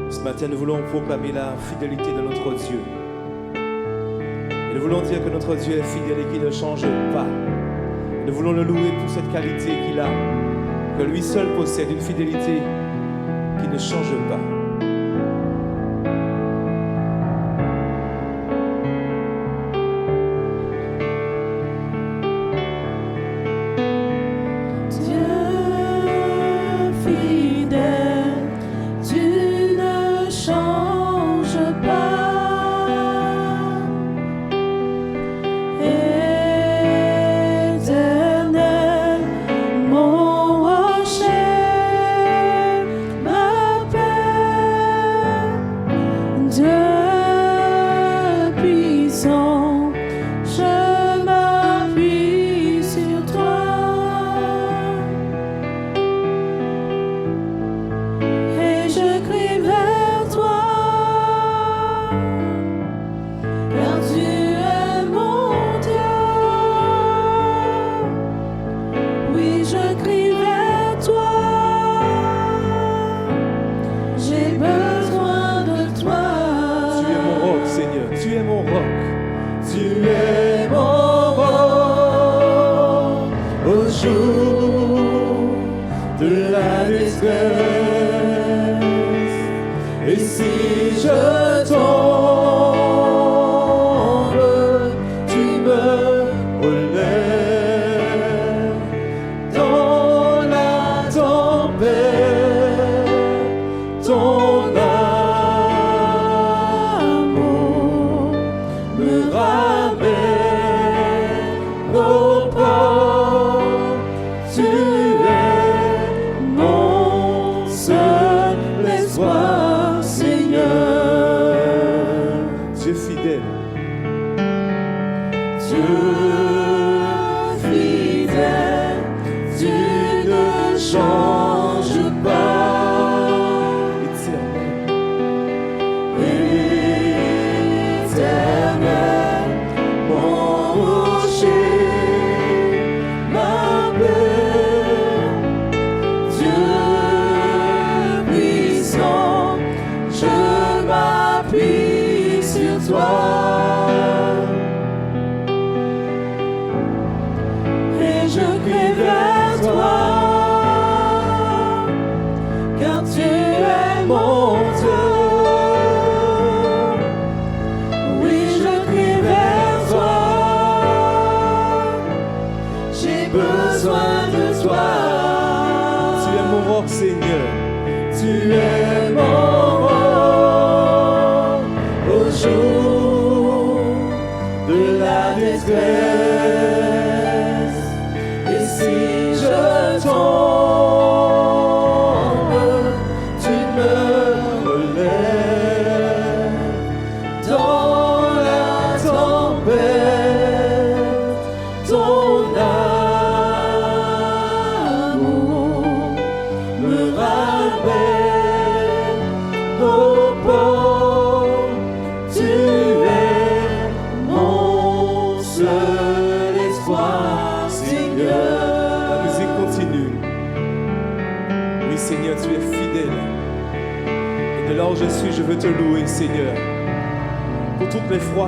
Ce matin, nous voulons proclamer la fidélité de notre Dieu. Et nous voulons dire que notre Dieu est fidèle et qu'il ne change pas. Nous voulons le louer pour cette qualité qu'il a, que lui seul possède, une fidélité qui ne change pas.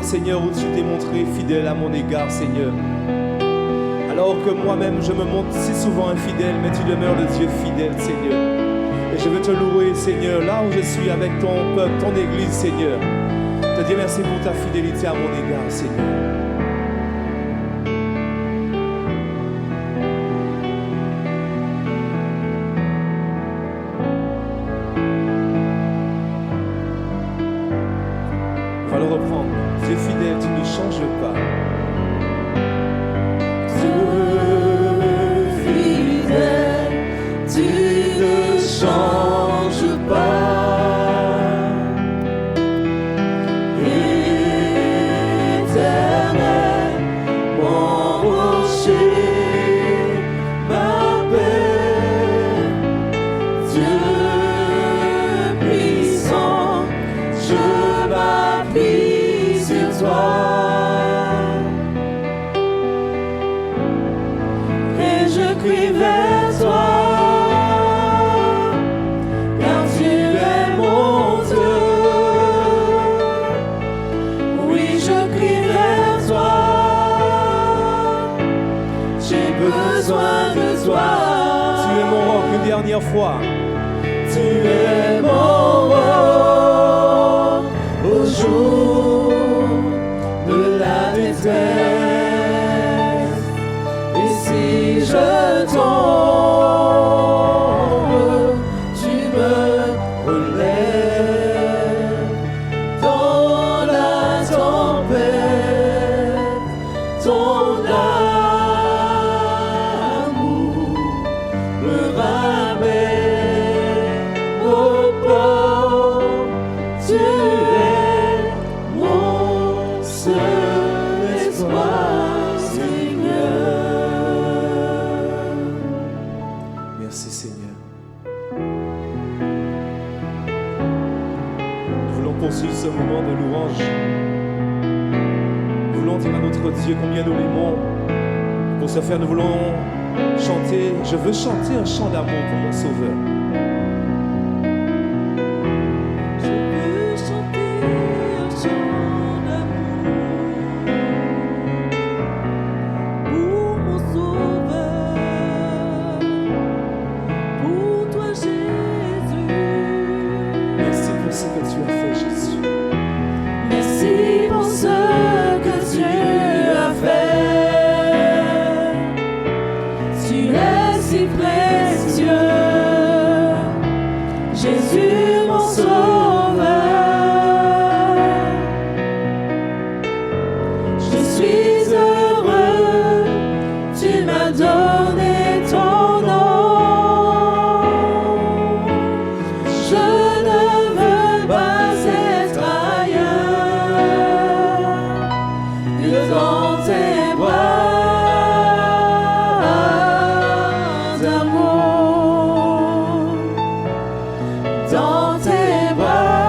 Seigneur, où tu t'es montré fidèle à mon égard, Seigneur. Alors que moi-même, je me montre si souvent infidèle, mais tu demeures le Dieu fidèle, Seigneur. Et je veux te louer, Seigneur, là où je suis avec ton peuple, ton église, Seigneur. Te dire merci pour ta fidélité à mon égard, Seigneur. On va le reprendre. Tu es fidèle, tu ne changes pas. Tu es fidèle, tu ne changes pas. Éternel, mon rocher, ma paix. Dieu puissant, je m'appuie sur toi. dernière fois. Tu es mon roi au jour de la détresse. Et si je tombe, tu me relèves dans la tempête. Ton amour me ramène au port. Tu es mon seul espoir, Seigneur. Merci Seigneur. Nous voulons poursuivre ce moment de louange. Nous voulons dire à notre Dieu combien nous l'aimons. Pour ce faire, nous voulons chanter. Je veux chanter un chant d'amour pour mon Sauveur. Je veux chanter un chant d'amour pour mon Sauveur, pour toi Jésus. Merci pour ce que tu as fait, Jésus. Merci pour ce que tu as fait. Tu es si précieux, Jésus mon Sauveur. Je suis heureux, tu m'as donné ton nom. Je ne veux pas être ailleurs que dans tes bras d'amour. Dans tes bras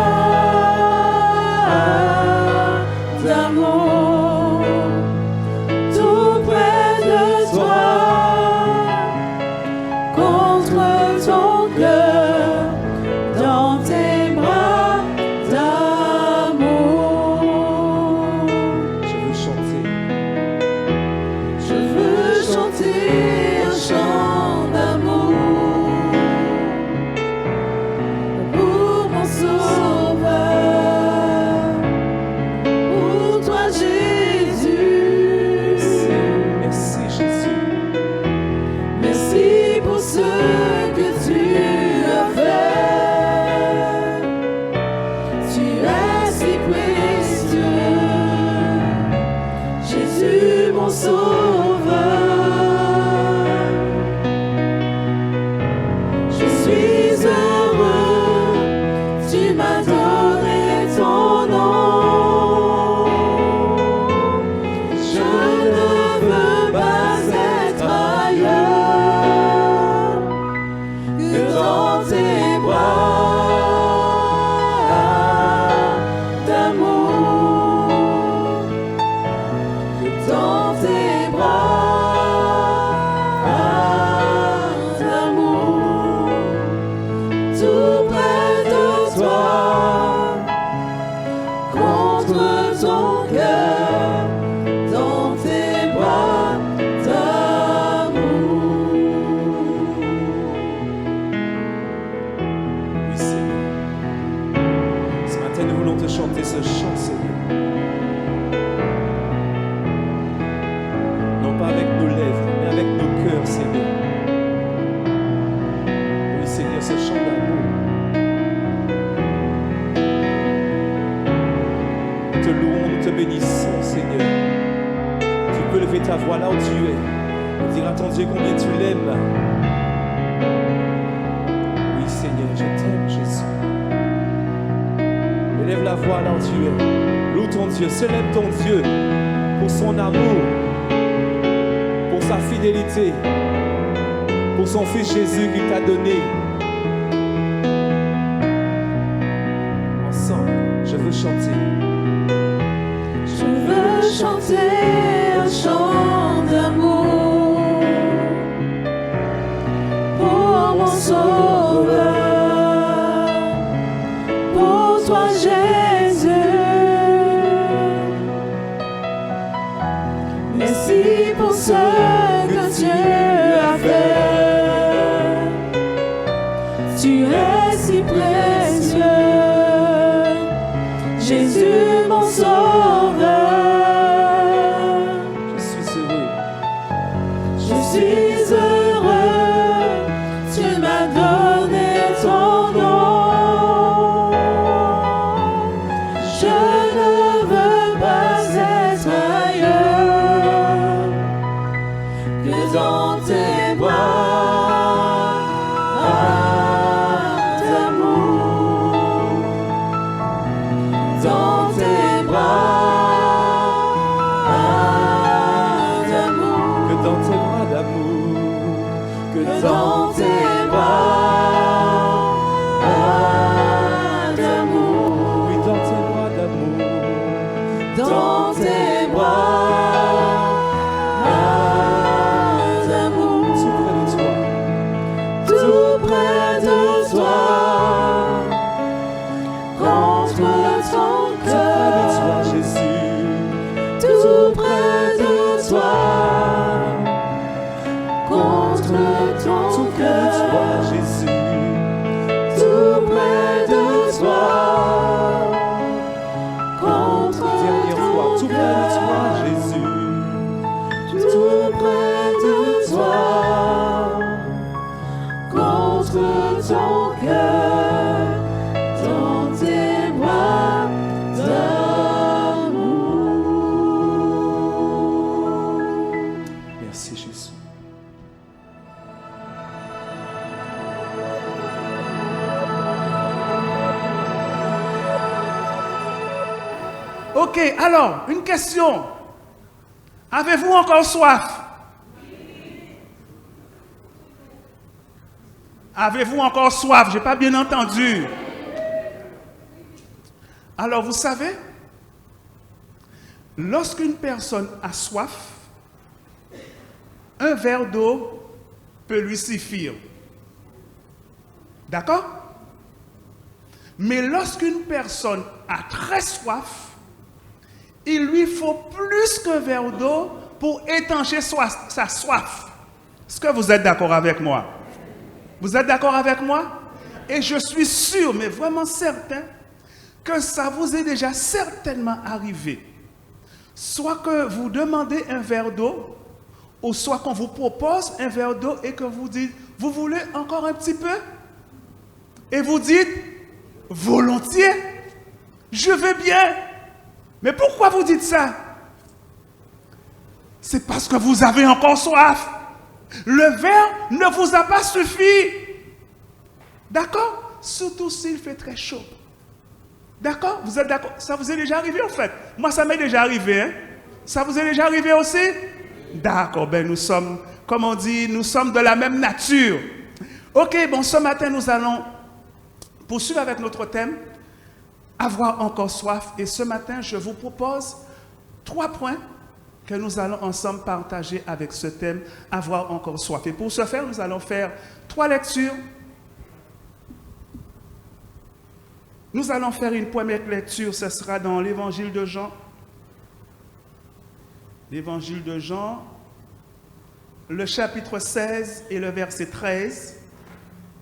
d'amour, tout près de toi, contre ton cœur, dans tes bras d'amour. Je veux chanter. Je veux chanter un chant d'amour pour mon Sauveur, pour toi Jésus. Merci Jésus. Merci pour ce que tu as fait. Tu es si précieux, Jésus mon Sauveur. Je suis heureux, tu m'as donné ton nom. Je ne veux pas être ailleurs que dans tes bras d'amour. Que dans tes bras d'amour, tout près de toi, contre ton cœur, dans tes bras d'amour. Oui Seigneur. Ce matin, nous voulons te chanter ce chant, Seigneur. Non pas avec nos lèvres, mais avec nos cœurs, Seigneur. Oui Seigneur, ce chant d'amour. Nous te louons, nous te bénissons, Seigneur. Tu peux lever ta voix là où tu es et dire à ton Dieu combien tu l'aimes. Oui Seigneur, je t'aime, Jésus. Élève la voix là où tu es. Loue ton Dieu, célèbre ton Dieu pour son amour, pour sa fidélité, pour son Fils Jésus qu'il t'a donné. Ensemble, je veux chanter. Je veux chanter un chant d'amour pour mon Sauveur, pour toi Jésus. Merci pour ce que tu as fait. ton Tout près de toi, cœur, Jésus. tout près de toi, contre ton Tout près de toi, cœur, Jésus. tout près de toi, contre Dernière fois, ton tout près de toi, cœur, Jésus. tout près de toi, contre ton cœur, dans tes bras d'amour. Merci, Jésus. Ok, alors, une question. Avez-vous encore soif? Avez-vous encore soif? Je n'ai pas bien entendu. Alors, vous savez, lorsqu'une personne a soif, un verre d'eau peut lui suffire. D'accord? Mais lorsqu'une personne a très soif, il lui faut plus qu'un verre d'eau pour étancher sa soif. Est-ce que vous êtes d'accord avec moi? Vous êtes d'accord avec moi? Et je suis sûr, mais vraiment certain, que ça vous est déjà certainement arrivé. Soit que vous demandez un verre d'eau, ou soit qu'on vous propose un verre d'eau et que vous dites, vous voulez encore un petit peu? Et vous dites, volontiers, je veux bien. Mais pourquoi vous dites ça? C'est parce que vous avez encore soif. Le verre ne vous a pas suffi. D'accord? Surtout s'il fait très chaud. D'accord? Vous êtes d'accord? Ça vous est déjà arrivé en fait? Moi, ça m'est déjà arrivé. Hein? Ça vous est déjà arrivé aussi? D'accord, ben nous sommes, comme on dit, nous sommes de la même nature. Ok, bon, ce matin, nous allons poursuivre avec notre thème, avoir encore soif. Et ce matin, je vous propose 3 points que nous allons ensemble partager avec ce thème, avoir encore soif. Et pour ce faire, nous allons faire 3 lectures. Nous allons faire une première lecture, ce sera dans l'évangile de Jean. L'évangile de Jean, le chapitre 16 et le verset 13.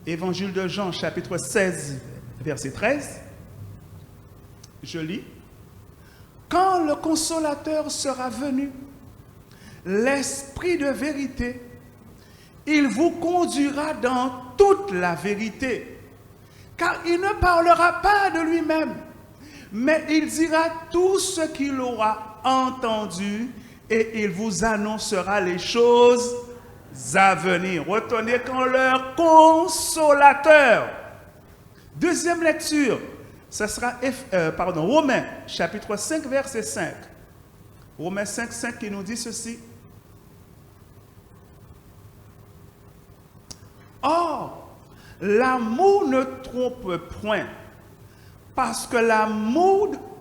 Évangile de Jean, chapitre 16, verset 13. Je lis. Quand le consolateur sera venu, l'Esprit de vérité, il vous conduira dans toute la vérité, car il ne parlera pas de lui-même, mais il dira tout ce qu'il aura entendu et il vous annoncera les choses à venir. Retenez quand leur consolateur. Deuxième lecture. Ce sera Romains, chapitre 5, verset 5. Romains 5, 5 qui nous dit ceci. Or, l'amour ne trompe point, parce que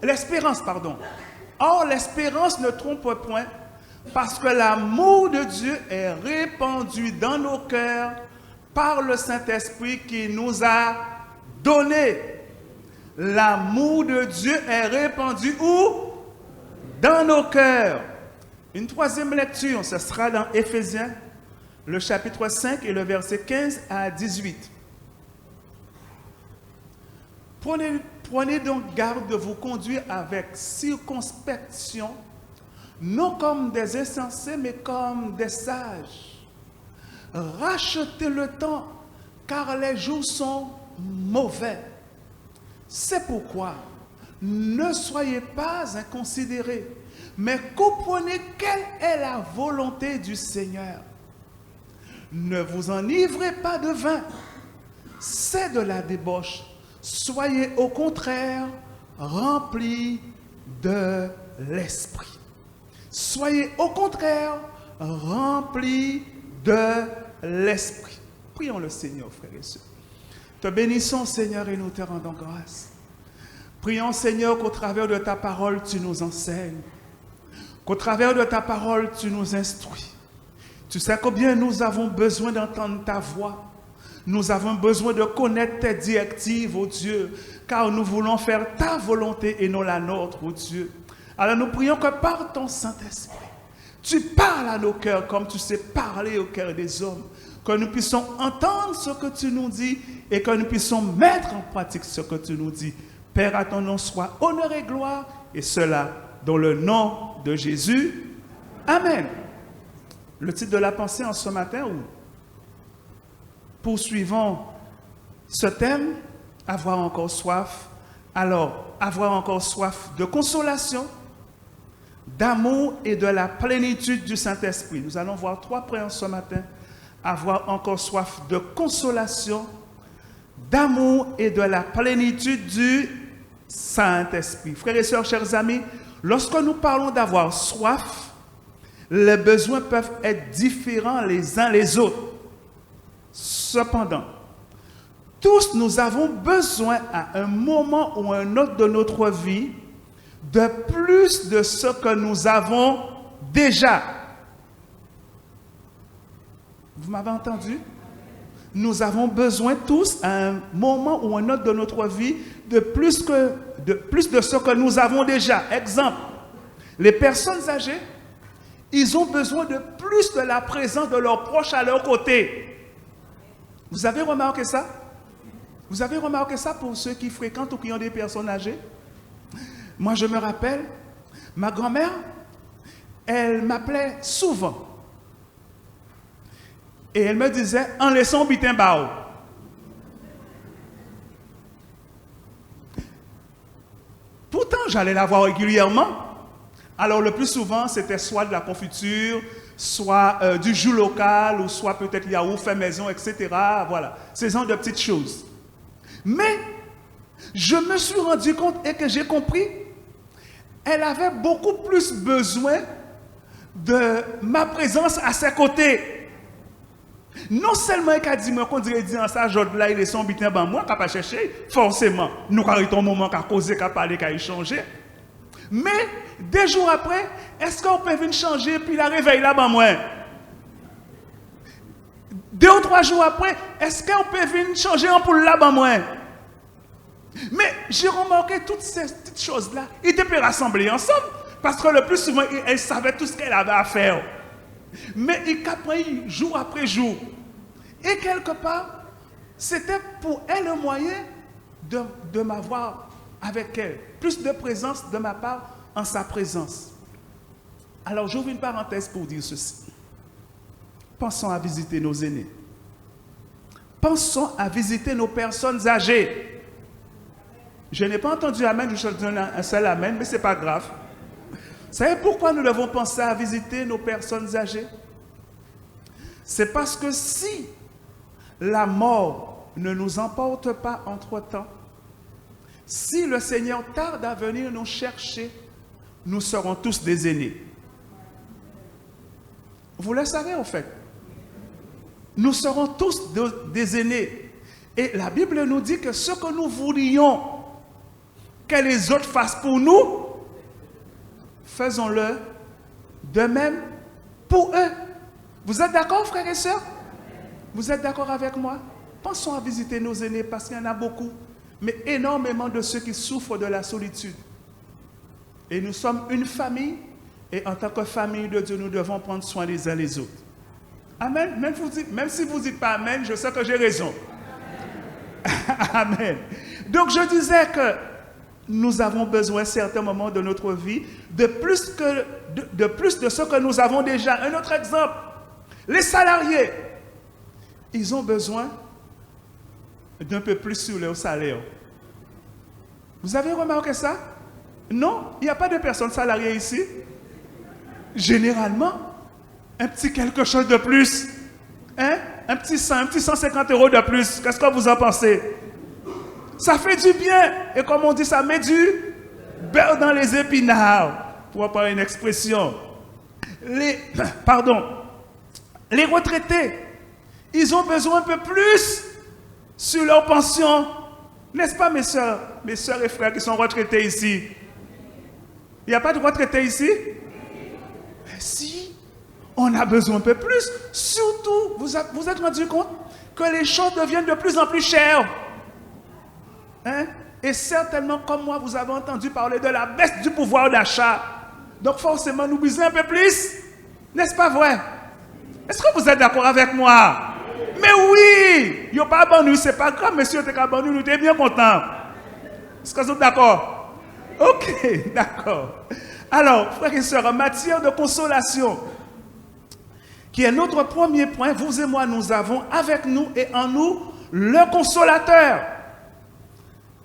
l'espérance ne trompe point, parce que l'amour de Dieu est répandu dans nos cœurs par le Saint-Esprit qui nous a donné. L'amour de Dieu est répandu où? Dans nos cœurs. Une troisième lecture, ce sera dans Éphésiens, le chapitre 5 et le verset 15 à 18. Prenez donc garde de vous conduire avec circonspection, non comme des insensés, mais comme des sages. Rachetez le temps, car les jours sont mauvais. C'est pourquoi ne soyez pas inconsidérés, mais comprenez quelle est la volonté du Seigneur. Ne vous enivrez pas de vin, c'est de la débauche. Soyez au contraire remplis de l'Esprit. Soyez au contraire remplis de l'Esprit. Prions le Seigneur, frères et sœurs. Te bénissons, Seigneur, et nous te rendons grâce. Prions, Seigneur, qu'au travers de ta parole, tu nous enseignes. Qu'au travers de ta parole, tu nous instruis. Tu sais combien nous avons besoin d'entendre ta voix. Nous avons besoin de connaître tes directives, ô Dieu, car nous voulons faire ta volonté et non la nôtre, ô Dieu. Alors nous prions que par ton Saint-Esprit, tu parles à nos cœurs comme tu sais parler au cœur des hommes, que nous puissions entendre ce que tu nous dis et que nous puissions mettre en pratique ce que tu nous dis. Père, à ton nom soit honneur et gloire, et cela dans le nom de Jésus. Amen. Le titre de la pensée en ce matin, ou poursuivons ce thème, avoir encore soif. Alors, avoir encore soif de consolation, d'amour et de la plénitude du Saint-Esprit. Nous allons voir 3 points en ce matin. Avoir encore soif de consolation, d'amour et de la plénitude du Saint-Esprit. Frères et sœurs, chers amis, lorsque nous parlons d'avoir soif, les besoins peuvent être différents les uns les autres. Cependant, tous nous avons besoin à un moment ou à un autre de notre vie de plus de ce que nous avons déjà. Vous m'avez entendu? Nous avons besoin tous à un moment ou à un autre de notre vie de plus de ce que nous avons déjà. Exemple, les personnes âgées, ils ont besoin de plus de la présence de leurs proches à leur côté. Vous avez remarqué ça? Vous avez remarqué ça pour ceux qui fréquentent ou qui ont des personnes âgées? Moi, je me rappelle, ma grand-mère, elle m'appelait souvent. Et elle me disait, en laissant bitin bao. Pourtant, j'allais la voir régulièrement. Alors, le plus souvent, c'était soit de la confiture, soit du jus local, ou soit peut-être yaourt fait maison, etc. Voilà, ce genre de petites choses. Mais, je me suis rendu compte et que j'ai compris, elle avait beaucoup plus besoin de ma présence à ses côtés. Non seulement elle a dit, moi, qu'on dirait dire ça, là, il est son bitin, ben moi, qu'à pas chercher, forcément, nous arrêtons un moment qu'à causer, qu'à parler, qu'à échanger. Mais, 2 jours après, est-ce qu'on peut venir changer, puis la réveille là, ben moi? 2 ou 3 jours après, est-ce qu'on peut venir changer un poule là, ben moi? Mais j'ai remarqué toutes ces petites choses-là. Ils étaient rassemblés ensemble, parce que le plus souvent, elle savait tout ce qu'elle avait à faire. Mais ils capraient jour après jour. Et quelque part, c'était pour elle un moyen de m'avoir avec elle. Plus de présence de ma part en sa présence. Alors j'ouvre une parenthèse pour dire ceci. Pensons à visiter nos aînés. Pensons à visiter nos personnes âgées. Je n'ai pas entendu amen, je donne un seul amen, mais ce n'est pas grave. Vous savez pourquoi nous devons penser à visiter nos personnes âgées? C'est parce que si la mort ne nous emporte pas entre-temps, si le Seigneur tarde à venir nous chercher, nous serons tous des aînés. Vous le savez en fait. Nous serons tous des aînés. Et la Bible nous dit que ce que nous voulions que les autres fassent pour nous, faisons-le de même pour eux. Vous êtes d'accord, frères et sœurs? Vous êtes d'accord avec moi? Pensons à visiter nos aînés parce qu'il y en a beaucoup, mais énormément de ceux qui souffrent de la solitude. Et nous sommes une famille, et en tant que famille de Dieu, nous devons prendre soin les uns les autres. Amen. Même si vous ne dites pas Amen, je sais que j'ai raison. Amen. Donc je disais que nous avons besoin à certains moments de notre vie de plus de ce que nous avons déjà. Un autre exemple, les salariés, ils ont besoin d'un peu plus sur leur salaire. Vous avez remarqué ça? Non, il n'y a pas de personnes salariées ici. Généralement, un petit quelque chose de plus. Hein? Un petit 150 € de plus. Qu'est-ce que vous en pensez? Ça fait du bien. Et comme on dit, ça met du beurre dans les épinards. Pour employer une expression. Les retraités, ils ont besoin un peu plus sur leur pension. N'est-ce pas, mes soeurs et frères qui sont retraités ici? Il n'y a pas de retraités ici? Mais si, on a besoin un peu plus. Surtout, vous êtes rendu compte que les choses deviennent de plus en plus chères. Hein? Et certainement, comme moi, vous avez entendu parler de la baisse du pouvoir d'achat. Donc forcément, nous besoin un peu plus. N'est-ce pas vrai? Est-ce que vous êtes d'accord avec moi? Mais oui! Il n'y a pas abandonné, c'est pas grave, monsieur, tu es abandonné, nous sommes bien contents. Est-ce que vous êtes d'accord? Ok, d'accord. Alors, frères et sœurs, en matière de consolation, qui est notre premier point, vous et moi, nous avons avec nous et en nous le consolateur.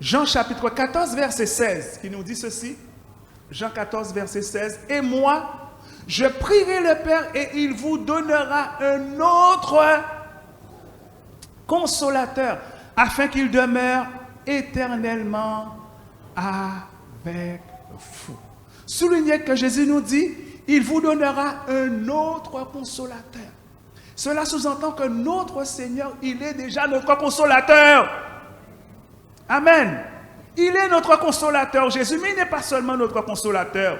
Jean chapitre 14, verset 16, qui nous dit ceci. Jean 14, verset 16. Et moi, je prierai le Père et il vous donnera un autre consolateur, afin qu'il demeure éternellement avec vous. Soulignez que Jésus nous dit, il vous donnera un autre consolateur. Cela sous-entend que notre Seigneur, il est déjà notre consolateur. Amen. Il est notre consolateur, Jésus, mais il n'est pas seulement notre consolateur.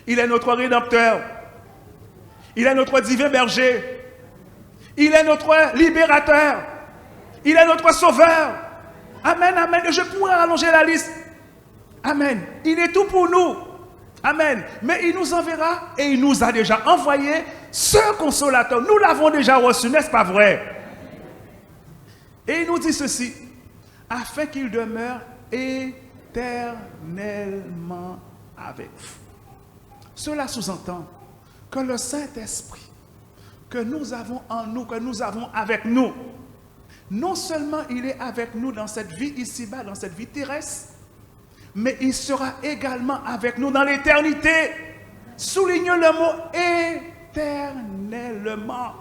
Il est notre rédempteur. Il est notre divin berger. Il est notre libérateur. Il est notre sauveur. Amen, amen. Et je pourrais allonger la liste. Amen. Il est tout pour nous. Amen. Mais il nous enverra et il nous a déjà envoyé ce consolateur. Nous l'avons déjà reçu, n'est-ce pas vrai? Et il nous dit ceci, afin qu'il demeure éternellement avec vous. Cela sous-entend que le Saint-Esprit que nous avons en nous, que nous avons avec nous, non seulement il est avec nous dans cette vie ici-bas, dans cette vie terrestre, mais il sera également avec nous dans l'éternité. Soulignons le mot éternellement.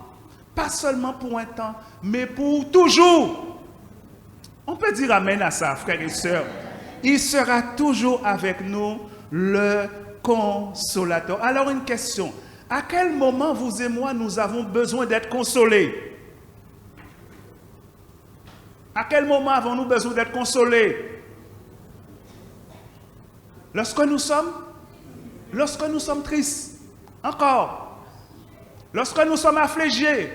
Pas seulement pour un temps, mais pour toujours. On peut dire amen à ça, frères et sœurs. Il sera toujours avec nous, le consolateur. Alors une question. À quel moment vous et moi, nous avons besoin d'être consolés? À quel moment avons-nous besoin d'être consolés? Lorsque nous sommes tristes. Encore. Lorsque nous sommes affligés.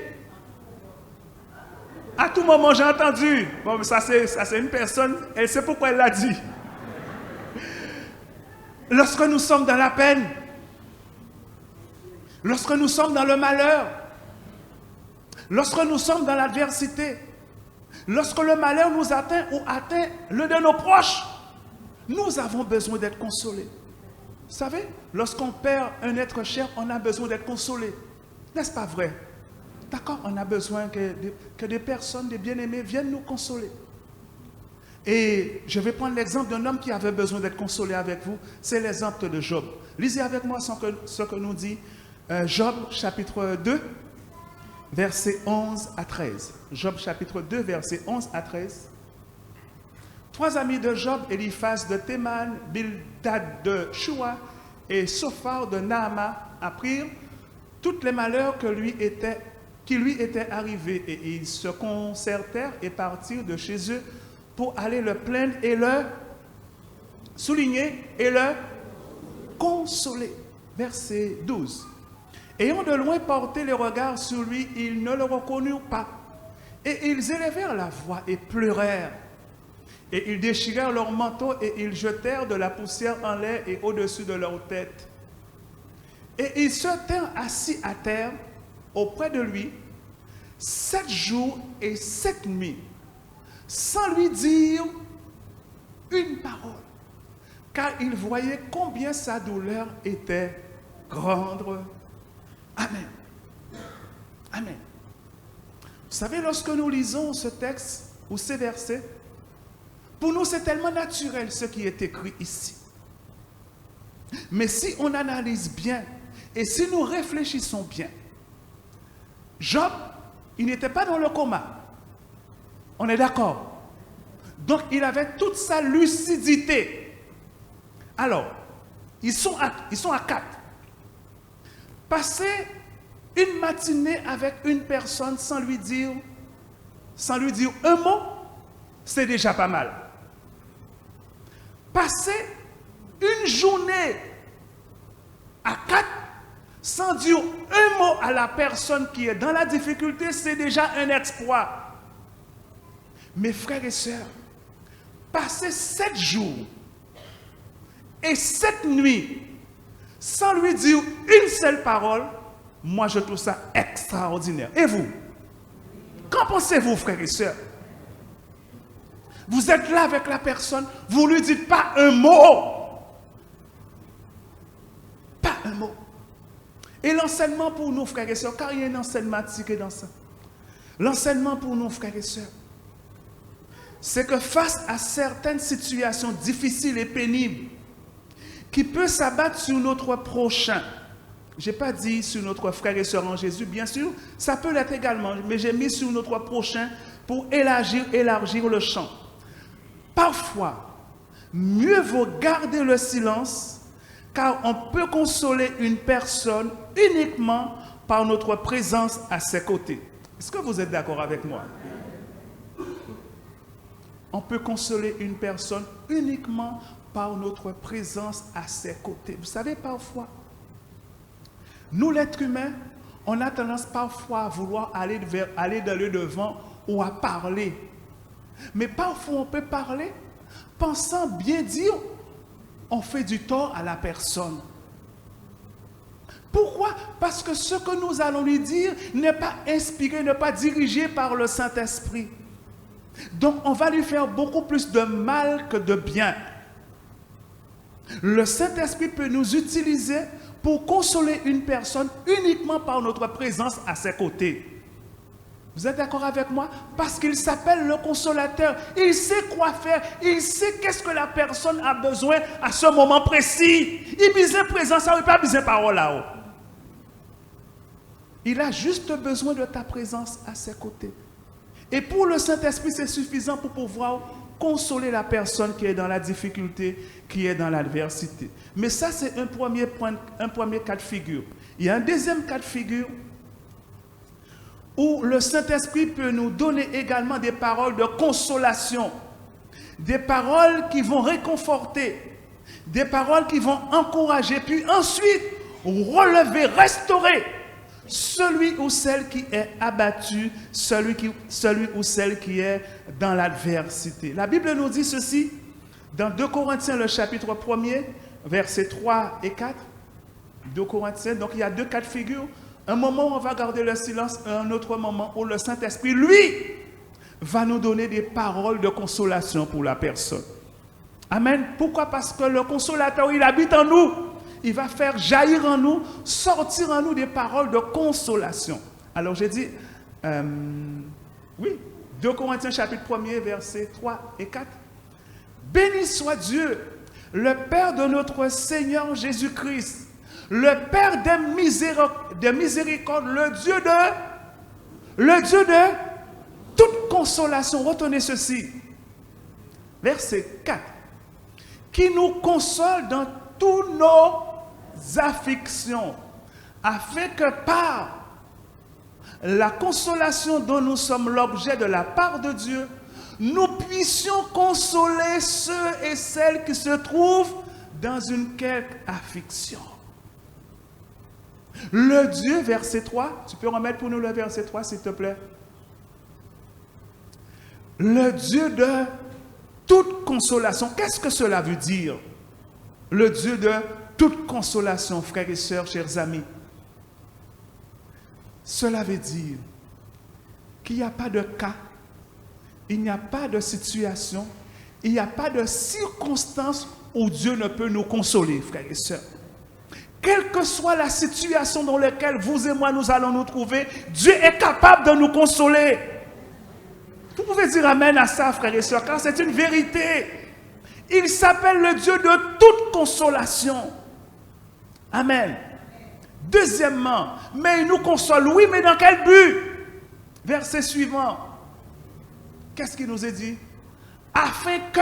À tout moment, j'ai entendu. Bon, ça c'est une personne, elle sait pourquoi elle l'a dit. Lorsque nous sommes dans la peine. Lorsque nous sommes dans le malheur. Lorsque nous sommes dans l'adversité. Lorsque le malheur nous atteint ou atteint l'un de nos proches, nous avons besoin d'être consolés. Vous savez, lorsqu'on perd un être cher, on a besoin d'être consolé. N'est-ce pas vrai? D'accord, on a besoin que des personnes, des bien-aimés viennent nous consoler. Et je vais prendre l'exemple d'un homme qui avait besoin d'être consolé avec vous. C'est l'exemple de Job. Lisez avec moi ce que nous dit Job chapitre 2, versets 11 à 13. Job chapitre 2, versets 11 à 13. Trois amis de Job, Eliphaz de Théman, Bildad de Shua et Sophar de Naama apprirent tous les malheurs qui lui étaient arrivés. Et ils se concertèrent et partirent de chez eux pour aller le plaindre et le souligner et le consoler. Verset 12. Ayant de loin porté les regards sur lui, ils ne le reconnurent pas. Et ils élevèrent la voix et pleurèrent. Et ils déchirèrent leurs manteaux et ils jetèrent de la poussière en l'air et au-dessus de leur tête. Et ils se tinrent assis à terre auprès de lui 7 jours et 7 nuits, sans lui dire une parole, car ils voyaient combien sa douleur était grande. Amen. Amen. Vous savez, lorsque nous lisons ce texte ou ces versets, pour nous, c'est tellement naturel ce qui est écrit ici. Mais si on analyse bien et si nous réfléchissons bien, Job, il n'était pas dans le coma. On est d'accord? Donc, il avait toute sa lucidité. Alors, ils sont à 4. Passer une matinée avec une personne sans lui dire un mot, c'est déjà pas mal. Passer une journée à 4 sans dire un mot à la personne qui est dans la difficulté, c'est déjà un exploit. Mes frères et sœurs, passer 7 jours et 7 nuits sans lui dire une seule parole, moi je trouve ça extraordinaire. Et vous? Qu'en pensez-vous, frères et sœurs? Vous êtes là avec la personne, vous ne lui dites pas un mot. Pas un mot. Et l'enseignement pour nous, frères et sœurs, car il y a un enseignement tiré dans ça. L'enseignement pour nous, frères et sœurs, c'est que face à certaines situations difficiles et pénibles qui peuvent s'abattre sur notre prochain, je n'ai pas dit sur notre frère et sœur en Jésus, bien sûr, ça peut l'être également, mais j'ai mis sur notre prochain pour élargir le champ. Parfois, mieux vaut garder le silence, car on peut consoler une personne uniquement par notre présence à ses côtés. Est-ce que vous êtes d'accord avec moi? On peut consoler une personne uniquement par notre présence à ses côtés. Vous savez, parfois, nous, l'être humain, on a tendance parfois à vouloir aller dans le devant ou à parler. Mais parfois, on peut parler pensant bien dire, on fait du tort à la personne. Pourquoi? Parce que ce que nous allons lui dire n'est pas inspiré, n'est pas dirigé par le Saint-Esprit. Donc, on va lui faire beaucoup plus de mal que de bien. Le Saint-Esprit peut nous utiliser pour consoler une personne uniquement par notre présence à ses côtés. Vous êtes d'accord avec moi? Parce qu'il s'appelle le consolateur. Il sait quoi faire. Il sait qu'est-ce que la personne a besoin à ce moment précis. Il besoin de présence, il n'a pas besoin de parole là-haut. Il a juste besoin de ta présence à ses côtés. Et pour le Saint-Esprit, c'est suffisant pour pouvoir consoler la personne qui est dans la difficulté, qui est dans l'adversité. Mais ça, c'est un premier cas de figure. Il y a un deuxième cas de figure où le Saint-Esprit peut nous donner également des paroles de consolation, des paroles qui vont réconforter, des paroles qui vont encourager, puis ensuite relever, restaurer celui ou celle qui est abattu, celui ou celle qui est dans l'adversité. La Bible nous dit ceci dans 2 Corinthiens, le chapitre 1er, versets 3 et 4. 2 Corinthiens, donc il y a 2 cas de figure. Un moment où on va garder le silence, un autre moment où le Saint-Esprit, lui, va nous donner des paroles de consolation pour la personne. Amen. Pourquoi? Parce que le consolateur, il habite en nous. Il va faire jaillir en nous, sortir en nous des paroles de consolation. Alors j'ai dit, 2 Corinthiens chapitre 1er, versets 3 et 4. Béni soit Dieu, le Père de notre Seigneur Jésus-Christ, le Père des miséricordes, le Dieu de toute consolation. Retenez ceci. Verset 4. Qui nous console dans tous nos afflictions, afin que par la consolation dont nous sommes l'objet de la part de Dieu, nous puissions consoler ceux et celles qui se trouvent dans une quelque affliction. Le Dieu, verset 3, tu peux remettre pour nous le verset 3 s'il te plaît. Le Dieu de toute consolation. Qu'est-ce que cela veut dire? Le Dieu de toute consolation, frères et sœurs, chers amis. Cela veut dire qu'il n'y a pas de cas, il n'y a pas de situation, il n'y a pas de circonstance où Dieu ne peut nous consoler, frères et sœurs. Quelle que soit la situation dans laquelle vous et moi nous allons nous trouver, Dieu est capable de nous consoler. Vous pouvez dire amen à ça, frères et sœurs, car c'est une vérité. Il s'appelle le Dieu de toute consolation. Amen. Deuxièmement, mais il nous console. Oui, mais dans quel but? Verset suivant. Qu'est-ce qu'il nous est dit? Afin que,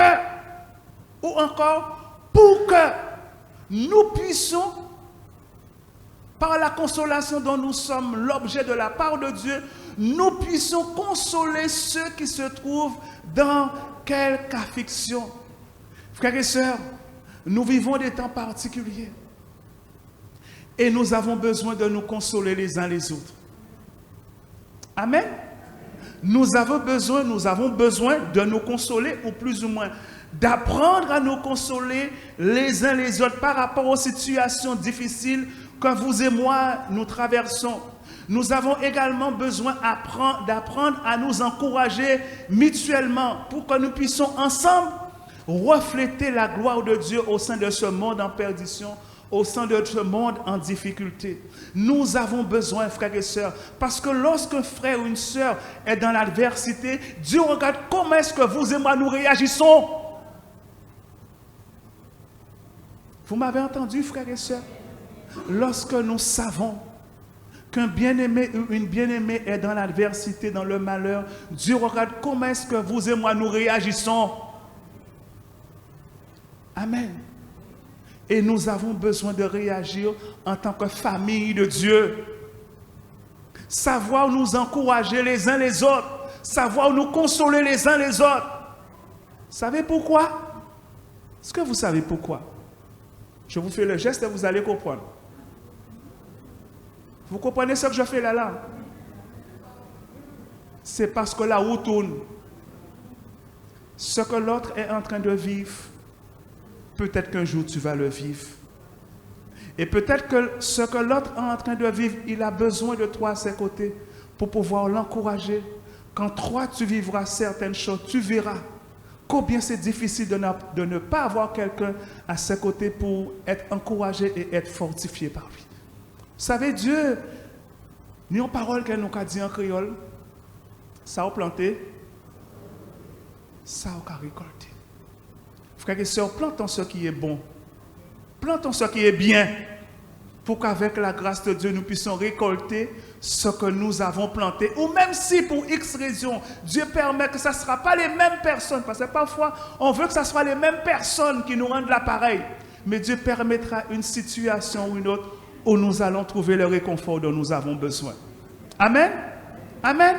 ou encore, pour que nous puissions, par la consolation dont nous sommes l'objet de la part de Dieu, nous puissions consoler ceux qui se trouvent dans quelque affliction. Frères et sœurs, nous vivons des temps particuliers et nous avons besoin de nous consoler les uns les autres. Amen. nous avons besoin de nous consoler, ou plus ou moins d'apprendre à nous consoler les uns les autres par rapport aux situations difficiles que vous et moi nous traversons. Nous avons également besoin d'apprendre à nous encourager mutuellement pour que nous puissions ensemble refléter la gloire de Dieu au sein de ce monde en perdition, au sein de ce monde en difficulté. Nous avons besoin, frères et sœurs, parce que lorsqu'un frère ou une sœur est dans l'adversité, Dieu regarde comment est-ce que vous et moi nous réagissons. Vous m'avez entendu, frères et sœurs? Lorsque nous savons qu'un bien-aimé ou une bien-aimée est dans l'adversité, dans le malheur, Dieu regarde comment est-ce que vous et moi nous réagissons. Amen. Et nous avons besoin de réagir en tant que famille de Dieu. Savoir nous encourager les uns les autres. Savoir nous consoler les uns les autres. Savez pourquoi? Est-ce que vous savez pourquoi? Je vous fais le geste et vous allez comprendre. Vous comprenez ce que je fais là? C'est parce que la roue tourne. Ce que l'autre est en train de vivre, peut-être qu'un jour tu vas le vivre. Et peut-être que ce que l'autre est en train de vivre, il a besoin de toi à ses côtés pour pouvoir l'encourager. Quand toi tu vivras certaines choses, tu verras combien c'est difficile de ne pas avoir quelqu'un à ses côtés pour être encouragé et être fortifié par lui. Vous savez, Dieu, nous avons une parole qu'elle nous a dit en créole, ça a planté, ça a récolté. Frères et sœurs, plantons ce qui est bon, plantons ce qui est bien, pour qu'avec la grâce de Dieu, nous puissions récolter ce que nous avons planté. Ou même si pour X raison, Dieu permet que ce ne sera pas les mêmes personnes, parce que parfois, on veut que ce soit les mêmes personnes qui nous rendent l'appareil, mais Dieu permettra une situation ou une autre où nous allons trouver le réconfort dont nous avons besoin. Amen. Amen.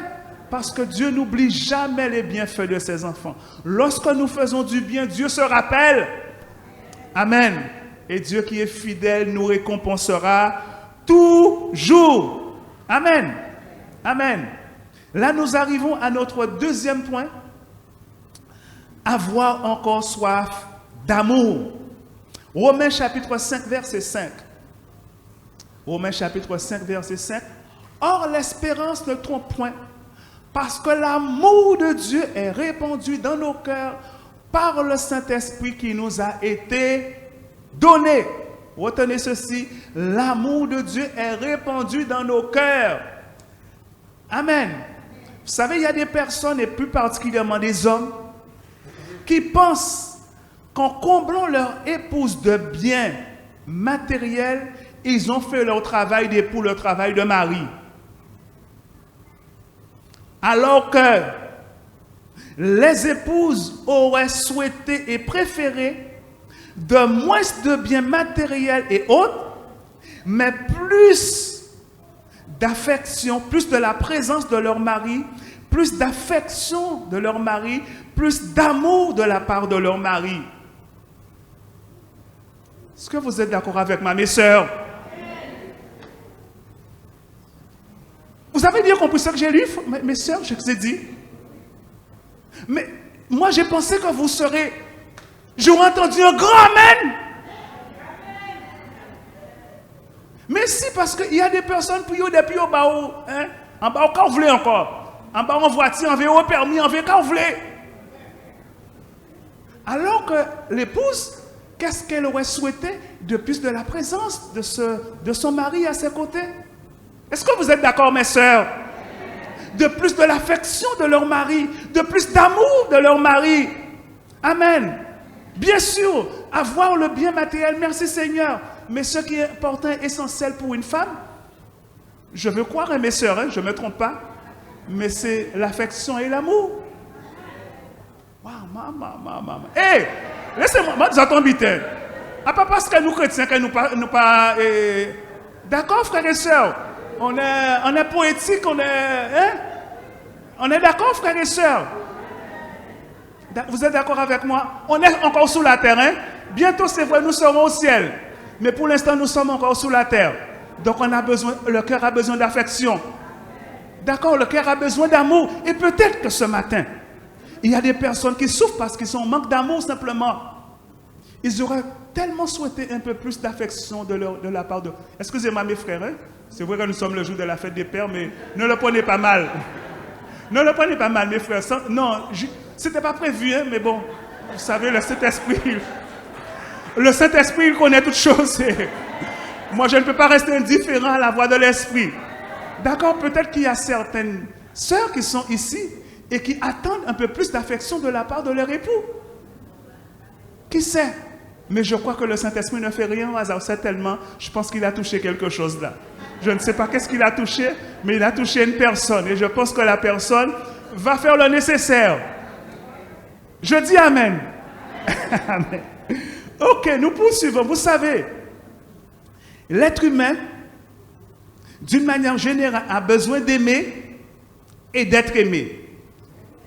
Parce que Dieu n'oublie jamais les bienfaits de ses enfants. Lorsque nous faisons du bien, Dieu se rappelle. Amen. Et Dieu qui est fidèle nous récompensera toujours. Amen. Amen. Là, nous arrivons à notre deuxième point. Avoir encore soif d'amour. Romains chapitre 5, verset 5. Romains chapitre 5, verset 5. Or, l'espérance ne trompe point, parce que l'amour de Dieu est répandu dans nos cœurs par le Saint-Esprit qui nous a été donné. Retenez ceci, l'amour de Dieu est répandu dans nos cœurs. Amen. Vous savez, il y a des personnes, et plus particulièrement des hommes, qui pensent qu'en comblant leur épouse de biens matériels, ils ont fait leur travail d'époux, leur travail de mari. Alors que les épouses auraient souhaité et préféré de moins de biens matériels et autres, mais plus d'affection, plus de la présence de leur mari, plus d'affection de leur mari, plus d'amour de la part de leur mari. Est-ce que vous êtes d'accord avec moi, mes sœurs? Vous avez bien compris ce que j'ai lu, mes sœurs, je vous ai dit. Mais moi, j'ai pensé que vous serez... J'aurais entendu un grand amen. Mais si, parce qu'il y a des personnes qui ont depuis au bas, en bas, quand vous voulez encore. En bas, en voiture, en vélo, permis, en vélo, quand vous voulez. Alors que l'épouse, qu'est-ce qu'elle aurait souhaité de plus de la présence de son mari à ses côtés? Est-ce que vous êtes d'accord, mes sœurs? De plus de l'affection de leur mari, de plus d'amour de leur mari. Amen. Bien sûr, avoir le bien matériel, merci Seigneur. Mais ce qui est important et essentiel pour une femme, je veux croire, hein, mes sœurs, je ne me trompe pas, mais c'est l'affection et l'amour. Waouh, maman. Hé, laissez-moi, moi, vous entendez bien. Ah, pas parce que nous chrétiens, que nous pas. D'accord, frères et sœurs? On est poétique, on est d'accord, frères et sœurs? Vous êtes d'accord avec moi? On est encore sous la terre, hein? Bientôt, c'est vrai, nous serons au ciel. Mais pour l'instant, nous sommes encore sous la terre. Donc, le cœur a besoin d'affection. D'accord, le cœur a besoin d'amour. Et peut-être que ce matin, il y a des personnes qui souffrent parce qu'ils sont en manque d'amour simplement. Ils auraient tellement souhaité un peu plus d'affection de la part de... Excusez-moi mes frères, hein? C'est vrai que nous sommes le jour de la fête des pères, mais ne le prenez pas mal. Ne le prenez pas mal, mes frères. Non, c'était pas prévu, hein, mais bon, vous savez, le Saint-Esprit, il connaît toutes choses. Moi, je ne peux pas rester indifférent à la voix de l'Esprit. D'accord, peut-être qu'il y a certaines sœurs qui sont ici et qui attendent un peu plus d'affection de la part de leur époux. Qui sait? Mais je crois que le Saint-Esprit ne fait rien au hasard. Certainement, je pense qu'il a touché quelque chose là. Je ne sais pas qu'est-ce qu'il a touché, mais il a touché une personne. Et je pense que la personne va faire le nécessaire. Je dis Amen. Amen. Ok, nous poursuivons. Vous savez, l'être humain, d'une manière générale, a besoin d'aimer et d'être aimé.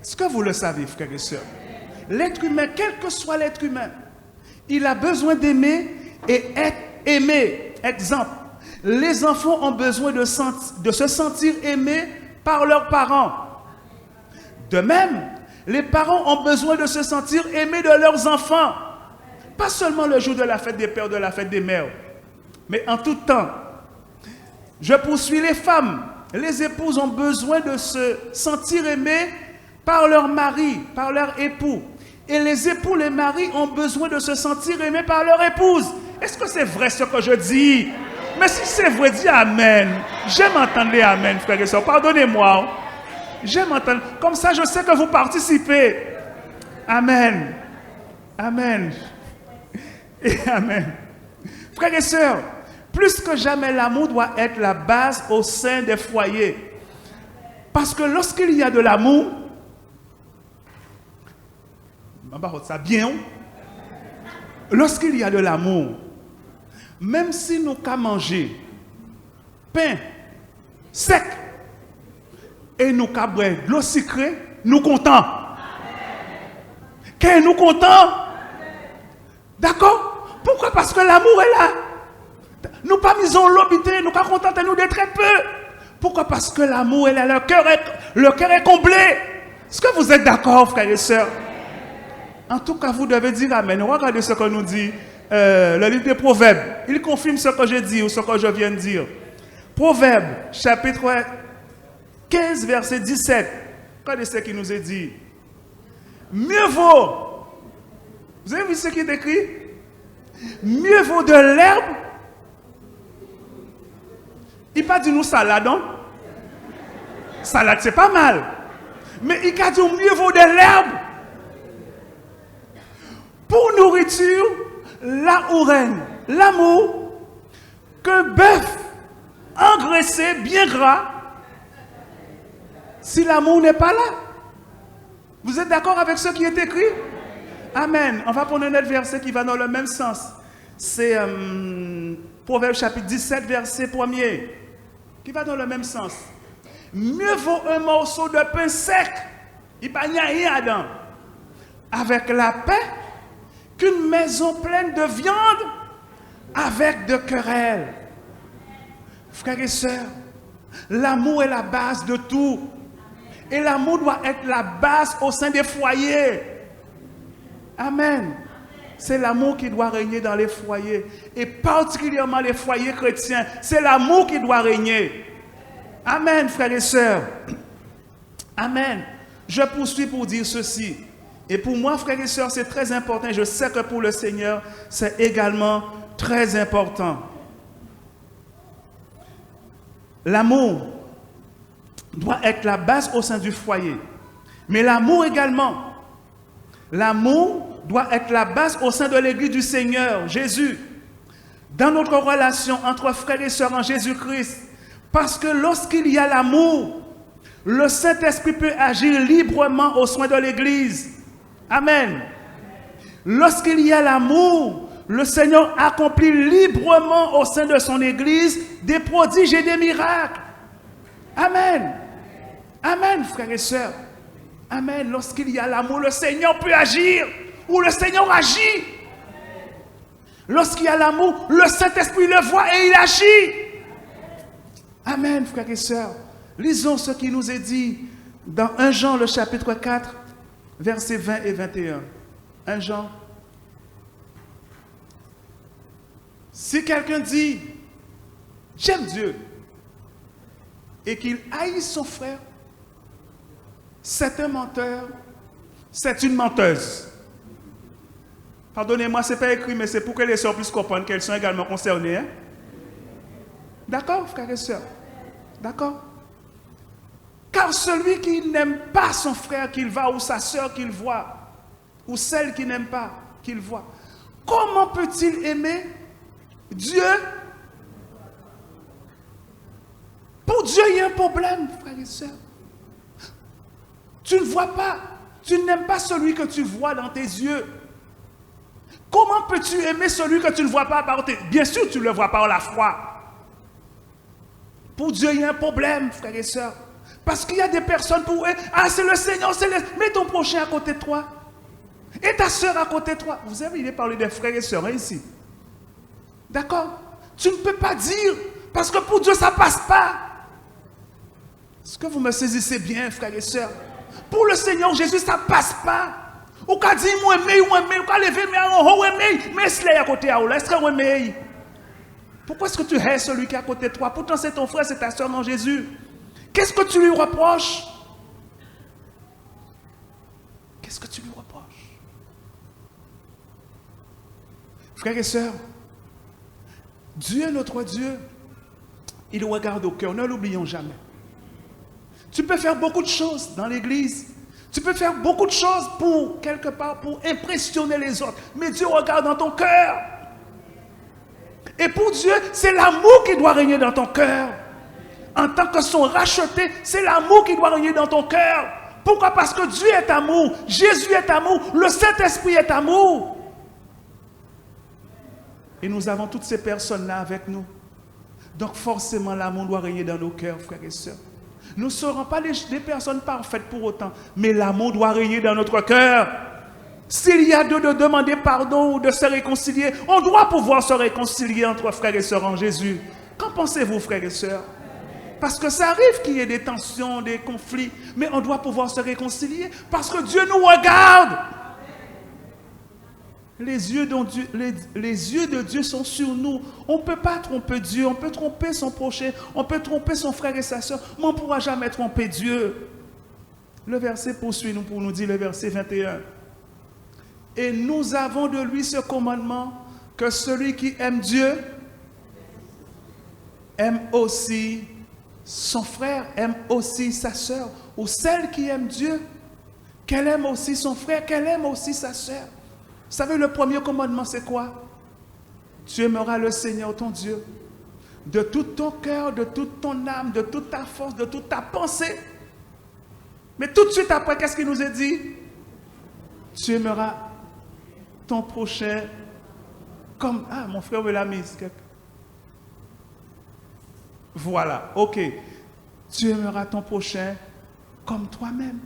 Est-ce que vous le savez, frères et sœurs? L'être humain, quel que soit l'être humain, il a besoin d'aimer et être aimé. Exemple, les enfants ont besoin de se sentir aimés par leurs parents. De même, les parents ont besoin de se sentir aimés de leurs enfants. Pas seulement le jour de la fête des pères, de la fête des mères, mais en tout temps. Je poursuis les femmes. Les épouses ont besoin de se sentir aimées par leur mari, par leur époux. Et les époux, les maris ont besoin de se sentir aimés par leur épouse. Est-ce que c'est vrai ce que je dis? Mais si c'est vrai, dis Amen. J'aime entendre les Amen, frères et sœurs. Pardonnez-moi. J'aime entendre. Comme ça, je sais que vous participez. Amen. Amen. Et Amen. Frères et sœurs, plus que jamais, l'amour doit être la base au sein des foyers. Parce que lorsqu'il y a de l'amour, lorsqu'il y a de l'amour, même si nous qu'à manger pain sec et nous qu'à boire de l'eau sucrée, nous contents. Qu'est-ce nous contents? D'accord? Pourquoi? Parce que l'amour est là. Nous pas misons l'obité, nous pas contents nous de très peu. Pourquoi? Parce que l'amour est là, le cœur est comblé. Est-ce que vous êtes d'accord, frères et sœurs? En tout cas, vous devez dire Amen. Regardez ce que nous dit le livre des Proverbes. Il confirme ce que j'ai dit ou ce que je viens de dire. Proverbes, chapitre 15, verset 17. Regardez ce qui nous est dit. Mieux vaut, vous avez vu ce qui est écrit? Mieux vaut de l'herbe. Il n'a pas dit nous salade, non? Salade, c'est pas mal. Mais il a dit mieux vaut de l'herbe. Pour nourriture, là où règne l'amour, qu'un bœuf engraissé, bien gras, si l'amour n'est pas là. Vous êtes d'accord avec ce qui est écrit? Amen. On va prendre un autre verset qui va dans le même sens. C'est Proverbe chapitre 17, verset 1er, qui va dans le même sens. Mieux vaut un morceau de pain sec, il n'y a rien dedans, avec la paix, qu'une maison pleine de viande avec de querelles. Frères et sœurs, l'amour est la base de tout. Et l'amour doit être la base au sein des foyers. Amen. C'est l'amour qui doit régner dans les foyers. Et particulièrement les foyers chrétiens. C'est l'amour qui doit régner. Amen, frères et sœurs. Amen. Je poursuis pour dire ceci. Et pour moi, frères et sœurs, c'est très important. Je sais que pour le Seigneur, c'est également très important. L'amour doit être la base au sein du foyer. Mais l'amour également, l'amour doit être la base au sein de l'Église du Seigneur, Jésus. Dans notre relation entre frères et sœurs en Jésus-Christ. Parce que lorsqu'il y a l'amour, le Saint-Esprit peut agir librement au sein de l'Église. Amen. Lorsqu'il y a l'amour, le Seigneur accomplit librement au sein de son Église des prodiges et des miracles. Amen. Amen, frères et sœurs. Amen. Lorsqu'il y a l'amour, le Seigneur peut agir. Ou le Seigneur agit. Lorsqu'il y a l'amour, le Saint-Esprit le voit et il agit. Amen, frères et sœurs. Lisons ce qui nous est dit dans 1 Jean, le chapitre 4, versets 20 et 21. 1 Jean. Si quelqu'un dit « J'aime Dieu » et qu'il haït son frère, c'est un menteur, c'est une menteuse. Pardonnez-moi, ce n'est pas écrit, mais c'est pour que les sœurs puissent comprendre qu'elles sont également concernées. Hein? D'accord, frères et sœurs? D'accord? Car celui qui n'aime pas son frère qu'il voit, ou sa sœur qu'il voit, ou celle qui n'aime pas qu'il voit, comment peut-il aimer Dieu? Pour Dieu, il y a un problème, frères et sœurs. Tu ne vois pas, tu n'aimes pas celui que tu vois dans tes yeux. Comment peux-tu aimer celui que tu ne vois pas par tes... Bien sûr, tu ne le vois par la foi. Pour Dieu, il y a un problème, frères et sœurs. Parce qu'il y a des personnes pour eux, ah, c'est le Seigneur, c'est le... Mets ton prochain à côté de toi. Et ta sœur à côté de toi. Vous avez, il est parlé des frères et sœurs, hein, ici. D'accord? Tu ne peux pas dire, parce que pour Dieu, ça ne passe pas. Est-ce que vous me saisissez bien, frères et sœurs? Pour le Seigneur Jésus, ça ne passe pas. Ou qu'a dit, moi, ou qu'a levé, mais c'est à côté à est-ce que pourquoi est-ce que tu hais celui qui est à côté de toi? Pourtant, c'est ton frère, c'est ta soeur en Jésus. Qu'est-ce que tu lui reproches? Qu'est-ce que tu lui reproches? Frères et sœurs, Dieu, notre Dieu, il regarde au cœur, ne l'oublions jamais. Tu peux faire beaucoup de choses dans l'église. Tu peux faire beaucoup de choses pour, quelque part, pour impressionner les autres. Mais Dieu regarde dans ton cœur. Et pour Dieu, c'est l'amour qui doit régner dans ton cœur. En tant que son racheté, c'est l'amour qui doit régner dans ton cœur. Pourquoi? Parce que Dieu est amour, Jésus est amour, le Saint-Esprit est amour. Et nous avons toutes ces personnes-là avec nous. Donc forcément, l'amour doit régner dans nos cœurs, frères et sœurs. Nous ne serons pas des personnes parfaites pour autant, mais l'amour doit régner dans notre cœur. S'il y a de demander pardon ou de se réconcilier, on doit pouvoir se réconcilier entre frères et sœurs en Jésus. Qu'en pensez-vous, frères et sœurs? Parce que ça arrive qu'il y ait des tensions, des conflits, mais on doit pouvoir se réconcilier parce que Dieu nous regarde. Les yeux de Dieu sont sur nous. On ne peut pas tromper Dieu, on peut tromper son prochain, on peut tromper son frère et sa soeur, mais on ne pourra jamais tromper Dieu. Le verset poursuit pour nous dire, le verset 21. Et nous avons de lui ce commandement, que celui qui aime Dieu aime aussi son frère, aime aussi sa soeur, ou celle qui aime Dieu, qu'elle aime aussi son frère, qu'elle aime aussi sa soeur. Vous savez, le premier commandement, c'est quoi? Tu aimeras le Seigneur, ton Dieu, de tout ton cœur, de toute ton âme, de toute ta force, de toute ta pensée. Mais tout de suite après, qu'est-ce qu'il nous est dit? Tu aimeras ton prochain comme... Ah, mon frère me l'a mis. Voilà, ok. Tu aimeras ton prochain comme toi-même.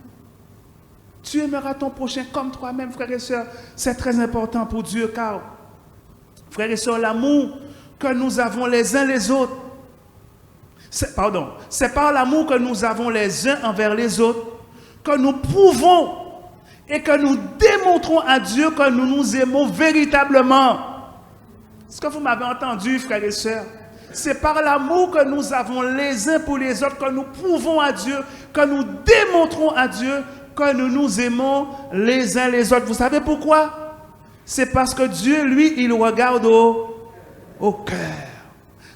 Tu aimeras ton prochain comme toi-même, frères et sœurs. C'est très important pour Dieu, car, frères et sœurs, l'amour que nous avons les uns les autres, c'est par l'amour que nous avons les uns envers les autres, que nous prouvons et que nous démontrons à Dieu que nous nous aimons véritablement. Est-ce que vous m'avez entendu, frères et sœurs? C'est par l'amour que nous avons les uns pour les autres que nous prouvons à Dieu, que nous démontrons à Dieu que nous nous aimons les uns les autres. Vous savez pourquoi? C'est parce que Dieu, lui, il regarde au cœur.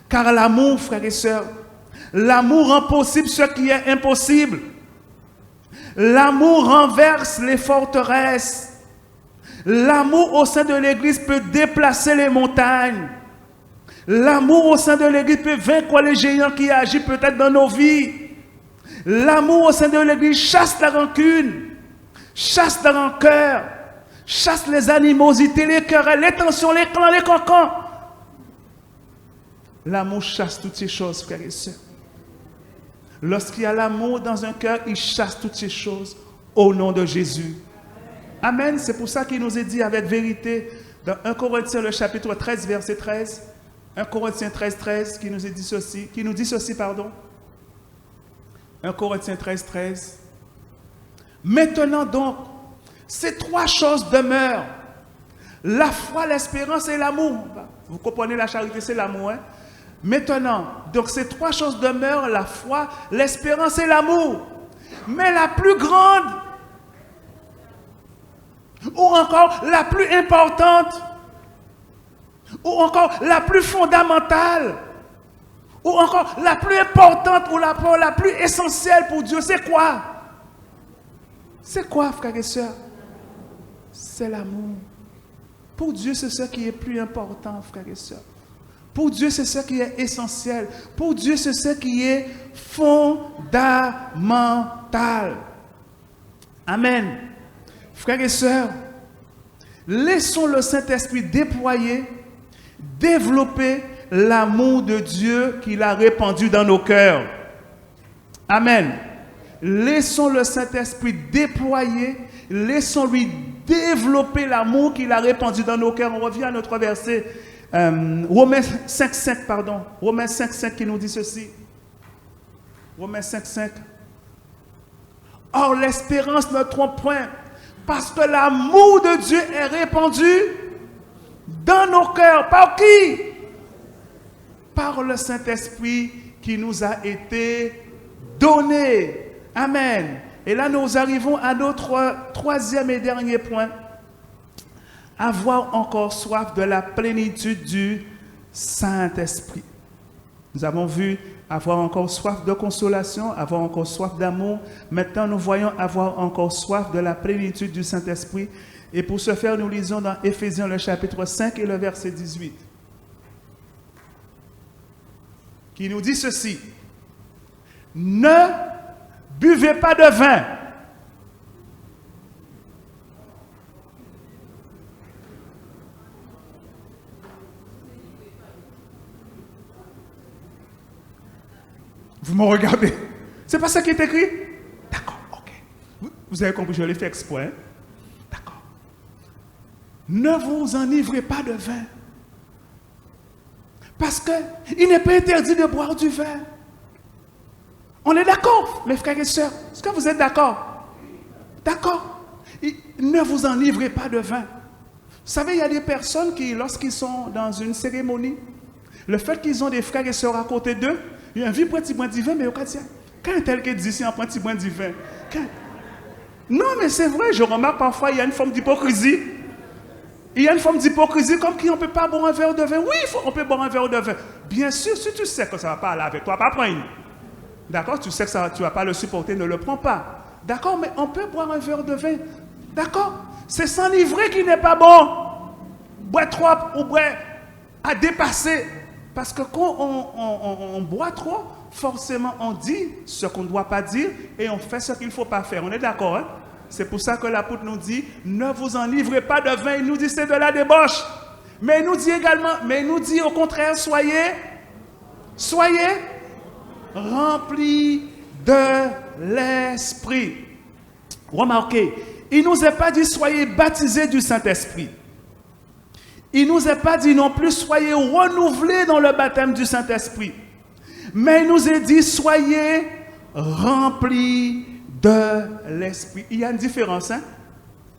Car l'amour, frères et sœurs, l'amour rend possible ce qui est impossible. L'amour renverse les forteresses. L'amour au sein de l'Église peut déplacer les montagnes. L'amour au sein de l'Église peut vaincre les géants qui agissent peut-être dans nos vies. L'amour au sein de l'Église chasse la rancune, chasse la rancœur, chasse les animosités, les querelles, les tensions, les clans, les cancans. L'amour chasse toutes ces choses, frères et sœurs. Lorsqu'il y a l'amour dans un cœur, il chasse toutes ces choses au nom de Jésus. Amen. C'est pour ça qu'il nous est dit avec vérité dans 1 Corinthiens, le chapitre 13, verset 13. 1 Corinthiens 13, 13, qui nous dit ceci, 1 Corinthiens 13, 13. Maintenant donc, ces trois choses demeurent. La foi, l'espérance et l'amour. Vous comprenez, la charité, c'est l'amour. Hein? Maintenant, donc ces trois choses demeurent, la foi, l'espérance et l'amour. Mais la plus grande, ou encore la plus importante, ou encore la plus fondamentale, ou encore la plus importante, ou la plus essentielle pour Dieu, c'est quoi? C'est quoi, frères et sœurs? C'est l'amour. Pour Dieu, c'est ce qui est plus important, frères et sœurs. Pour Dieu, c'est ce qui est essentiel. Pour Dieu, c'est ce qui est fondamental. Amen. Frères et sœurs, laissons le Saint-Esprit déployer, développer l'amour de Dieu qu'il a répandu dans nos cœurs. Amen. Laissons le Saint-Esprit déployer, laissons-lui développer l'amour qu'il a répandu dans nos cœurs. On revient à notre verset, Romains 5,5, pardon. Romains 5,5 qui nous dit ceci. Romains 5,5. Or, l'espérance ne trompe point, parce que l'amour de Dieu est répandu dans nos cœurs. Par qui? Par le Saint-Esprit qui nous a été donné. Amen. Et là, nous arrivons à notre troisième et dernier point. Avoir encore soif de la plénitude du Saint-Esprit. Nous avons vu avoir encore soif de consolation, avoir encore soif d'amour. Maintenant, nous voyons avoir encore soif de la plénitude du Saint-Esprit. Et pour ce faire, nous lisons dans Éphésiens le chapitre 5 et le verset 18. Qui nous dit ceci. Ne buvez pas de vin. Vous me regardez. C'est pas ça qui est écrit? D'accord, ok. Vous avez compris, je l'ai fait exprès. Hein? D'accord. Ne vous enivrez pas de vin. Parce qu'il n'est pas interdit de boire du vin. On est d'accord, mes frères et sœurs. Est-ce que vous êtes d'accord? D'accord. Ne vous enivrez pas de vin. Vous savez, il y a des personnes qui, lorsqu'ils sont dans une cérémonie, le fait qu'ils ont des frères et sœurs à côté d'eux, il y a un vieux petit boin de vin, mais au cas de quand un tel qui dit ici un petit boin de vin. Non, mais c'est vrai, je remarque parfois, il y a une forme d'hypocrisie. Il y a une forme d'hypocrisie comme qui on ne peut pas boire un verre de vin. Oui, on peut boire un verre de vin. Bien sûr, si tu sais que ça ne va pas aller avec toi, pas prendre. D'accord, tu sais que ça, tu ne vas pas le supporter, ne le prends pas. D'accord, mais on peut boire un verre de vin. D'accord, c'est s'enivrer qui n'est pas bon. Boire trop ou boire à dépasser. Parce que quand on boit trop, forcément on dit ce qu'on ne doit pas dire et on fait ce qu'il ne faut pas faire. On est d'accord, hein? C'est pour ça que l'apôtre nous dit, ne vous enivrez pas de vin. Il nous dit c'est de la débauche. Mais il nous dit également, mais il nous dit au contraire, soyez remplis de l'Esprit. Remarquez, il ne nous a pas dit soyez baptisés du Saint-Esprit. Il ne nous a pas dit non plus soyez renouvelés dans le baptême du Saint-Esprit. Mais il nous a dit soyez remplis de l'Esprit. Il y a une différence, hein?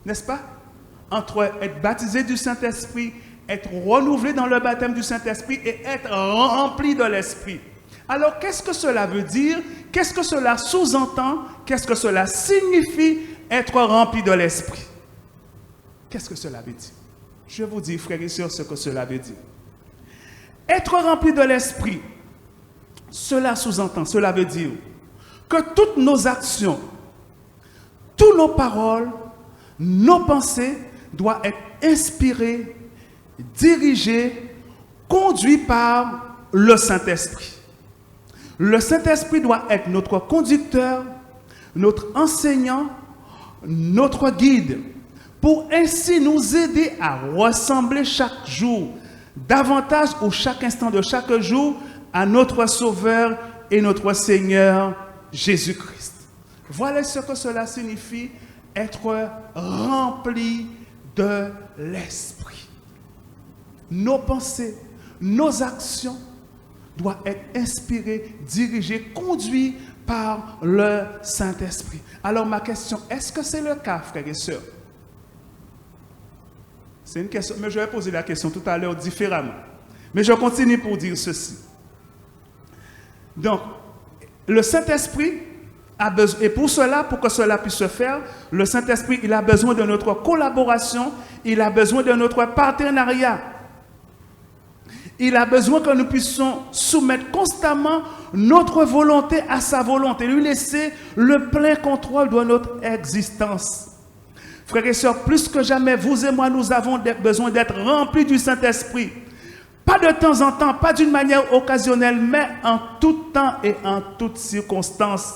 N'est-ce pas? Entre être baptisé du Saint-Esprit, être renouvelé dans le baptême du Saint-Esprit et être rempli de l'Esprit. Alors, qu'est-ce que cela veut dire? Qu'est-ce que cela sous-entend? Qu'est-ce que cela signifie être rempli de l'Esprit? Qu'est-ce que cela veut dire? Je vous dis, frères et sœurs, ce que cela veut dire. Être rempli de l'Esprit, cela sous-entend, cela veut dire que toutes nos actions, toutes nos paroles, nos pensées doivent être inspirées, dirigées, conduites par le Saint-Esprit. Le Saint-Esprit doit être notre conducteur, notre enseignant, notre guide, pour ainsi nous aider à ressembler chaque jour, davantage ou chaque instant de chaque jour, à notre Sauveur et notre Seigneur Jésus-Christ. Voilà ce que cela signifie, être rempli de l'Esprit. Nos pensées, nos actions doivent être inspirées, dirigées, conduites par le Saint-Esprit. Alors ma question, est-ce que c'est le cas, frères et sœurs? C'est une question, mais je vais poser la question tout à l'heure différemment. Mais je continue pour dire ceci. Donc, le Saint-Esprit a besoin, et pour que cela puisse se faire, le Saint-Esprit, il a besoin de notre collaboration, il a besoin de notre partenariat. Il a besoin que nous puissions soumettre constamment notre volonté à sa volonté, lui laisser le plein contrôle de notre existence. Frères et sœurs, plus que jamais, vous et moi, nous avons besoin d'être remplis du Saint-Esprit. Pas de temps en temps, pas d'une manière occasionnelle, mais en tout temps et en toutes circonstances.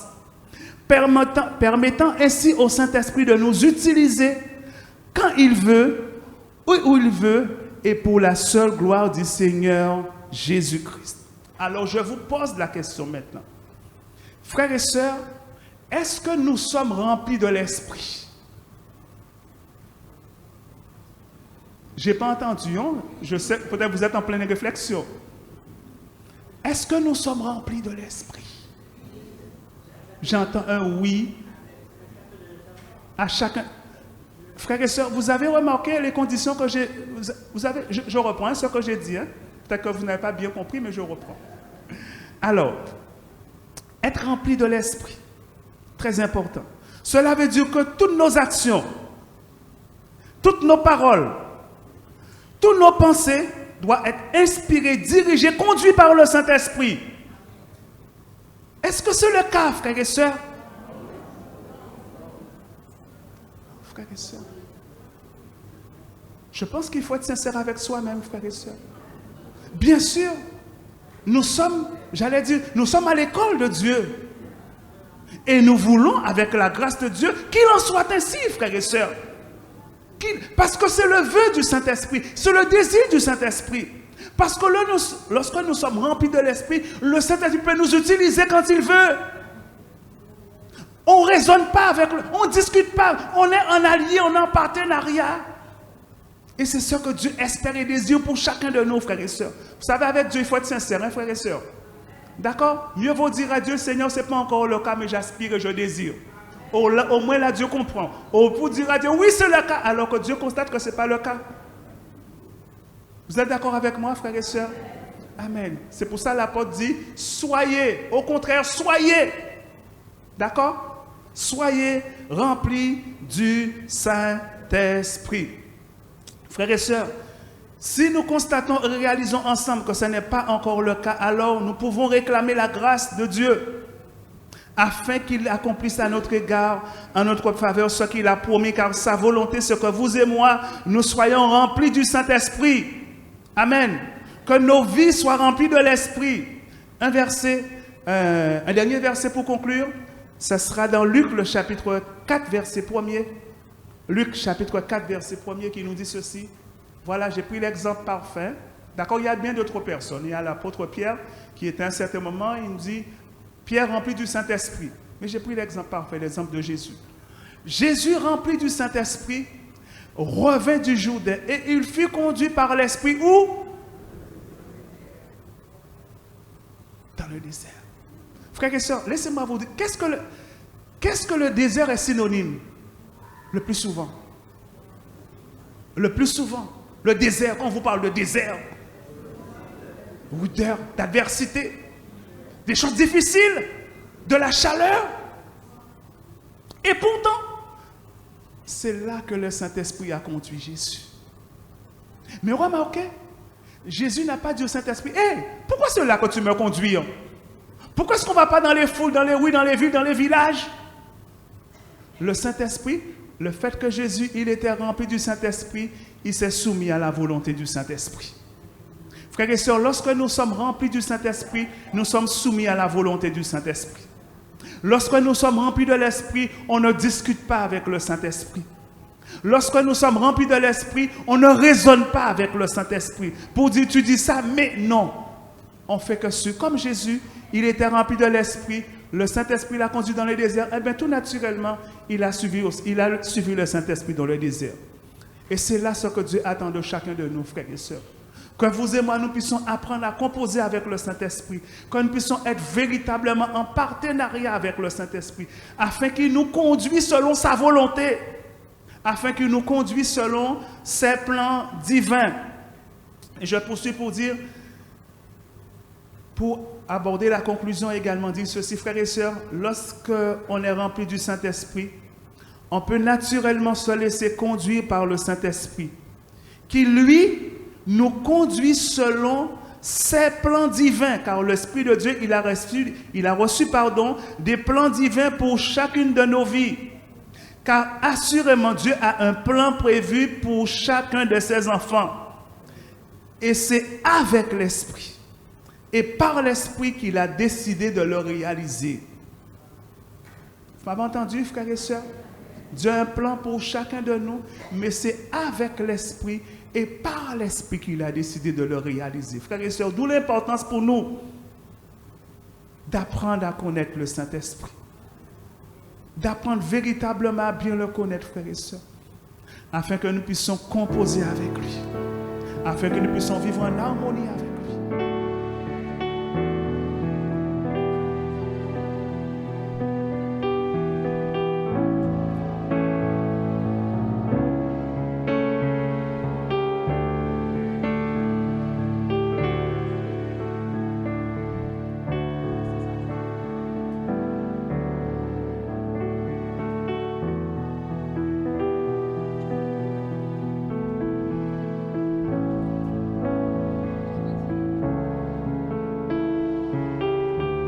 Permettant ainsi au Saint-Esprit de nous utiliser quand il veut, où il veut, et pour la seule gloire du Seigneur Jésus-Christ. Alors je vous pose la question maintenant. Frères et sœurs, est-ce que nous sommes remplis de l'Esprit? Je n'ai pas entendu, hein? Je sais, peut-être vous êtes en pleine réflexion. Est-ce que nous sommes remplis de l'Esprit? J'entends un oui à chacun. Frères et sœurs, vous avez remarqué les conditions que j'ai... Je reprends ce que j'ai dit. Hein? Peut-être que vous n'avez pas bien compris, mais je reprends. Alors, être rempli de l'Esprit, très important. Cela veut dire que toutes nos actions, toutes nos paroles, toutes nos pensées doivent être inspirées, dirigées, conduites par le Saint-Esprit. Est-ce que c'est le cas, frères et sœurs? Frères et sœurs, je pense qu'il faut être sincère avec soi-même, frères et sœurs. Bien sûr, nous sommes, nous sommes à l'école de Dieu. Et nous voulons, avec la grâce de Dieu, qu'il en soit ainsi, frères et sœurs. Parce que c'est le vœu du Saint-Esprit, c'est le désir du Saint-Esprit. Parce que lorsque nous sommes remplis de l'Esprit, le Saint-Esprit peut nous utiliser quand il veut. On ne raisonne pas avec lui, on ne discute pas, on est en allié, on est en partenariat. Et c'est ce que Dieu espère et désire pour chacun de nous, frères et sœurs. Vous savez, avec Dieu, il faut être sincère, hein, frères et sœurs. D'accord? Mieux vaut dire à Dieu, Seigneur, ce n'est pas encore le cas, mais j'aspire et je désire. Au moins là, Dieu comprend. Pour dire à Dieu, oui, c'est le cas, alors que Dieu constate que ce n'est pas le cas. Vous êtes d'accord avec moi, frères et sœurs? Amen. C'est pour ça que l'apôtre dit, soyez, au contraire, soyez. D'accord? Soyez remplis du Saint-Esprit. Frères et sœurs, si nous constatons et réalisons ensemble que ce n'est pas encore le cas, alors nous pouvons réclamer la grâce de Dieu afin qu'il accomplisse à notre égard, en notre faveur, ce qu'il a promis, car sa volonté, c'est que vous et moi, nous soyons remplis du Saint-Esprit. Amen. Que nos vies soient remplies de l'Esprit. Un dernier verset pour conclure, ce sera dans Luc, le chapitre 4, verset 1er. Luc, chapitre 4, verset 1er, qui nous dit ceci. Voilà, j'ai pris l'exemple parfait. D'accord, il y a bien d'autres personnes. Il y a l'apôtre Pierre, qui était à un certain moment, il nous dit, Pierre rempli du Saint-Esprit. Mais j'ai pris l'exemple parfait, l'exemple de Jésus. Jésus, rempli du Saint-Esprit, revint du Jourdain et il fut conduit par l'Esprit où? Dans le désert. Frères et sœurs, laissez-moi vous dire, qu'est-ce que le désert est synonyme? Le plus souvent. Le plus souvent. Le désert, quand on vous parle de désert, rudeur, d'adversité, des choses difficiles, de la chaleur. Et pourtant, c'est là que le Saint-Esprit a conduit Jésus. Mais remarquez, Jésus n'a pas dit au Saint-Esprit, hey, pourquoi c'est là que tu me conduis? Pourquoi est-ce qu'on ne va pas dans les foules, dans les rues, dans les villes, dans les villages? Le Saint-Esprit, le fait que Jésus, il était rempli du Saint-Esprit, il s'est soumis à la volonté du Saint-Esprit. Frères et sœurs, lorsque nous sommes remplis du Saint-Esprit, nous sommes soumis à la volonté du Saint-Esprit. Lorsque nous sommes remplis de l'Esprit, on ne discute pas avec le Saint-Esprit. Lorsque nous sommes remplis de l'Esprit, on ne raisonne pas avec le Saint-Esprit. Pour dire, tu dis ça, mais non. On fait que ce, comme Jésus, il était rempli de l'Esprit, le Saint-Esprit l'a conduit dans le désert, et bien tout naturellement, il a suivi le Saint-Esprit dans le désert. Et c'est là ce que Dieu attend de chacun de nous, frères et sœurs. Que vous et moi, nous puissions apprendre à composer avec le Saint-Esprit. Que nous puissions être véritablement en partenariat avec le Saint-Esprit. Afin qu'il nous conduise selon sa volonté. Afin qu'il nous conduise selon ses plans divins. Et je poursuis pour dire, pour aborder la conclusion également, dire ceci, frères et sœurs, lorsque on est rempli du Saint-Esprit, on peut naturellement se laisser conduire par le Saint-Esprit, qui lui nous conduit selon ses plans divins, car l'Esprit de Dieu, il a reçu des plans divins pour chacune de nos vies. Car assurément, Dieu a un plan prévu pour chacun de ses enfants. Et c'est avec l'Esprit et par l'Esprit qu'il a décidé de le réaliser. Vous m'avez entendu, frères et sœurs? Dieu a un plan pour chacun de nous, mais c'est avec l'Esprit et par l'Esprit qu'il a décidé de le réaliser. Frères et sœurs, d'où l'importance pour nous d'apprendre à connaître le Saint-Esprit. D'apprendre véritablement à bien le connaître, frères et sœurs, afin que nous puissions composer avec lui, afin que nous puissions vivre en harmonie avec lui.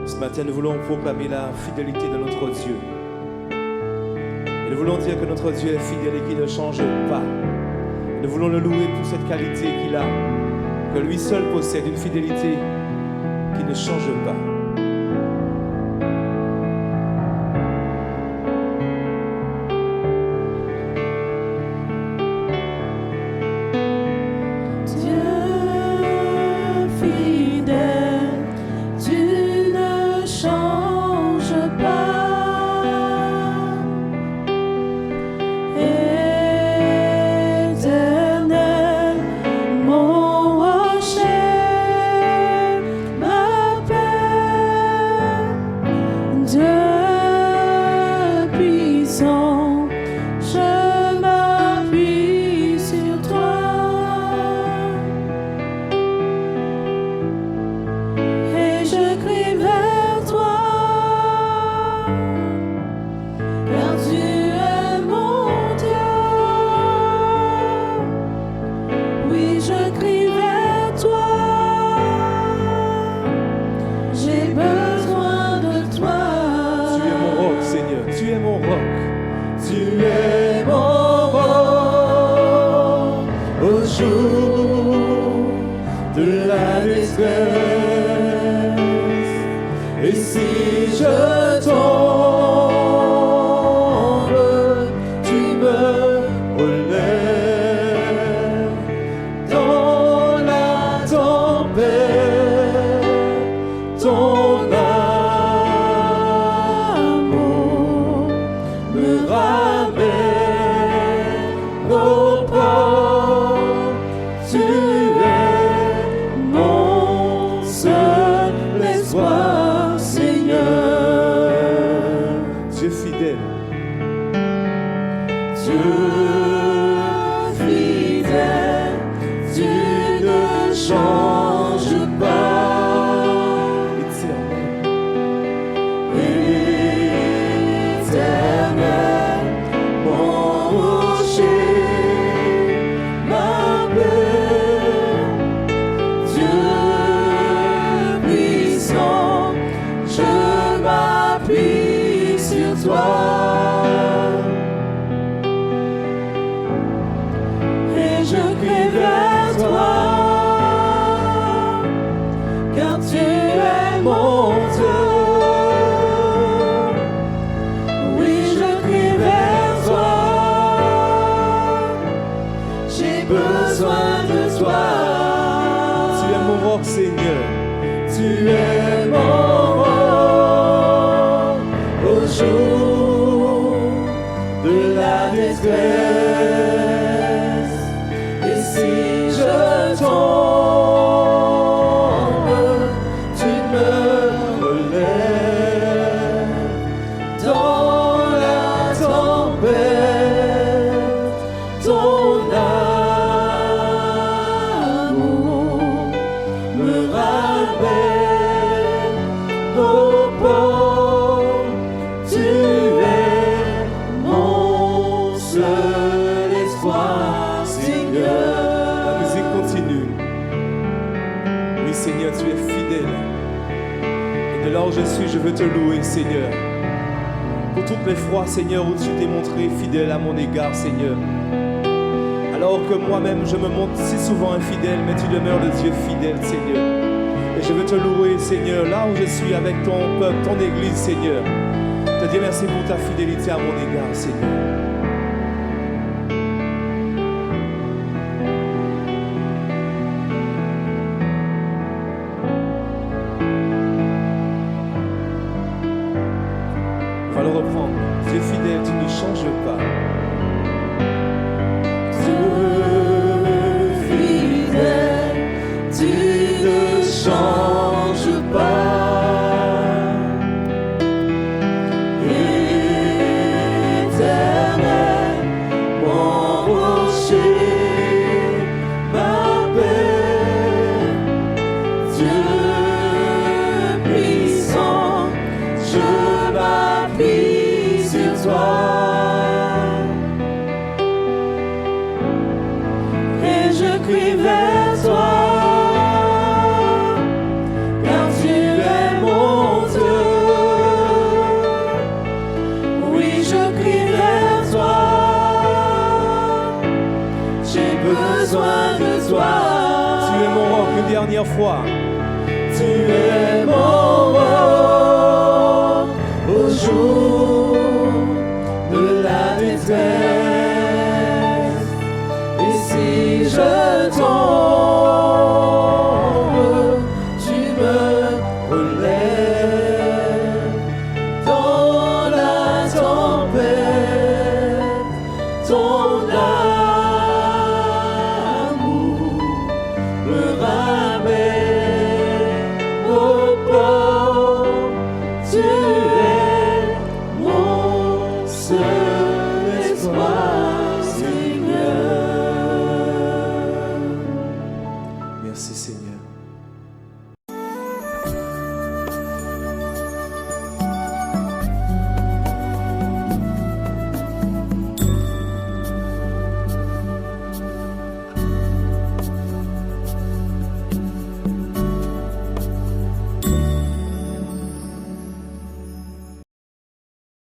Ce matin, nous voulons proclamer la fidélité de notre Dieu. Et nous voulons dire que notre Dieu est fidèle et qu'il ne change pas. Et nous voulons le louer pour cette qualité qu'il a, que lui seul possède, une fidélité qui ne change pas. Et si je tombe Seigneur, tu es fidèle. Et de là où je suis, je veux te louer, Seigneur. Pour toutes les fois, Seigneur, où tu t'es montré fidèle à mon égard, Seigneur. Alors que moi-même, je me montre si souvent infidèle, mais tu demeures le Dieu fidèle, Seigneur. Et je veux te louer, Seigneur, là où je suis avec ton peuple, ton Église, Seigneur. Te dire merci pour ta fidélité à mon égard, Seigneur. On va le reprendre. Dieu fidèle, tu ne changes pas. Change pas, éternel, mon rocher, ma paix, Dieu puissant, je m'appuie sur toi, et je crie vers toi. Besoin de toi. Tu es mon roc une dernière fois. Tu es mon